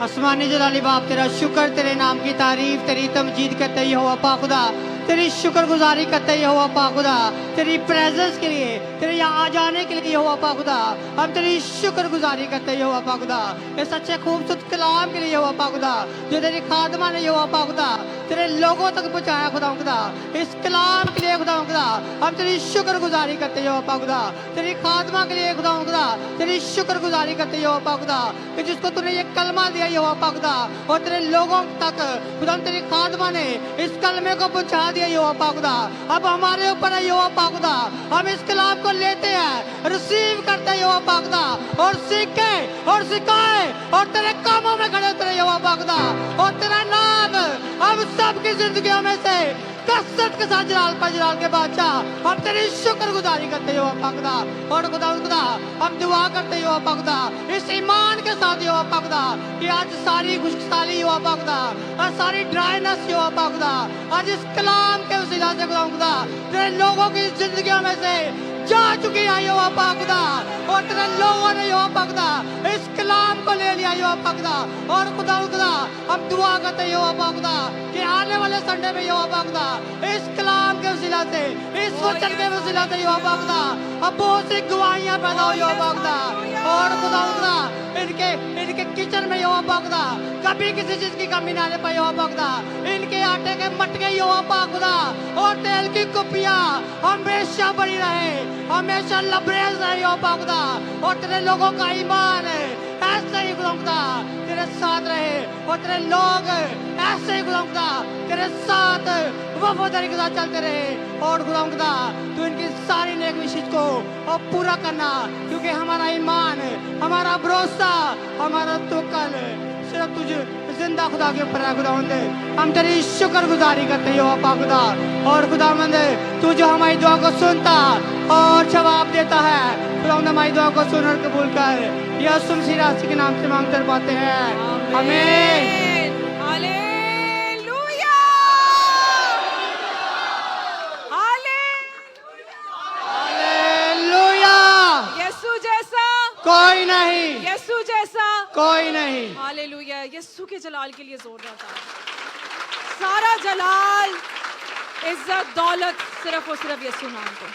आसमानी जलाली बाप, तेरा शुक्र, तेरे नाम की तारीफ, तेरी तमजीद करते ही हो अपा खुदा, तेरी शुक्रगुजारी करते ही हो अपा खुदा, तेरी प्रेजेंस के लिए, तेरे यहाँ आ जाने के लिए हो अपा खुदा। हम तेरी शुक्रगुजारी करते ही हो अपा खुदा, इस सच्चे खूबसूरत कलाम के लिए हो अपा खुदा, जो तेरी खादमा ने हो अपा खुदा तेरे लोगों तक पहुंचाया खुदा खुदा। इस कलाम के लिए खुदा खुदा हम तेरी शुक्रगुजारी करते हो अपा खुदा, तेरी खादमा के लिए खुदा खुदा तेरी शुक्रगुजारी करते हो अपा खुदा, कि जिसको तूने ये कलमा दिया हो अपा खुदा, और तेरे लोगों तक खुदा तेरी खादमा ने इस कलमे को पहुंचा दिया हो अपा खुदा। अब हमारे ऊपर है हो अपा खुदा, हम इस कलाम को लेते हैं, रिसीव करते हो अपा खुदा, और सीखे और सिखाए और तेरे कामों में खड़े उतरे हो अपा खुदा। और तेरा नाम हम सबकी जिंदगियों में से कसरत के साथ जलाल पर जलाल के बादशाह हम तेरी शुक्रगुजारी करते हो अपा खुदा। और खुदा खुदा हम दुआ करते हो अपा खुदा, इस ईमान के साथ हो अपा खुदा, कि आज सारी खुशहाली हो अपा खुदा और सारी ड्राइनेस हो अपा खुदा, आज इस कलाम के वसीला से खुदा खुदा तेरे लोगों की जिंदगियों में से जा चुकी है यो अपा खुदा, और तेरे लोगों ने यो अपा खुदा इस कलाम को ले लिया यो अपा खुदा। और खुदा खुदा हम दुआ करते हो अपा खुदा कि आने वाले संडे में यो अपा खुदा इस कलाम के वसीला से, इस वचन के वसीला से यो अपा खुदा अब बहुत सी गवाहियां पैदा हो यो अपा खुदा। और खुदा खुदा इनके किचन में यो अपा खुदा कभी किसी चीज की कमी ना आने पाए यो अपा खुदा, इनके आटे के मटके यो अपा खुदा और तेल की कुपियां हमेशा बनी रहे, हमेशा लबरेज रहे यो अपा खुदा। और तेरे लोगों का ईमान ऐसे ही खुदा खुदा तेरे साथ रहे, और तेरे लोग ऐसे ही खुदा खुदा तेरे साथ वफादारी के साथ चलते रहे। और खुदा खुदा तू इनकी सारी नेक विशेष को और पूरा करना, क्योंकि हमारा ईमान, हमारा भरोसा, हमारा तवक्कुल सिर्फ तुझे जिंदा खुदा के ऊपर है। खुदा हम तेरी शुक्रगुजारी करते हो अपा खुदा। और खुदावंद तू जो हमारी दुआ को सुनता और जवाब देता है, खुदावंद हमारी दुआ को सुन और कबूल कर। यीशु मसीह रास्ते के नाम से मांगते पाते हैं, आमीन। हालेलुया। हालेलुया। यीशु जैसा कोई नहीं, यीशु जैसा कोई नहीं। हालेलुया। यीशु के जलाल के लिए जोरदार ताली। सारा जलाल, इज्जत, दौलत सिर्फ और सिर्फ यीशु नाम को।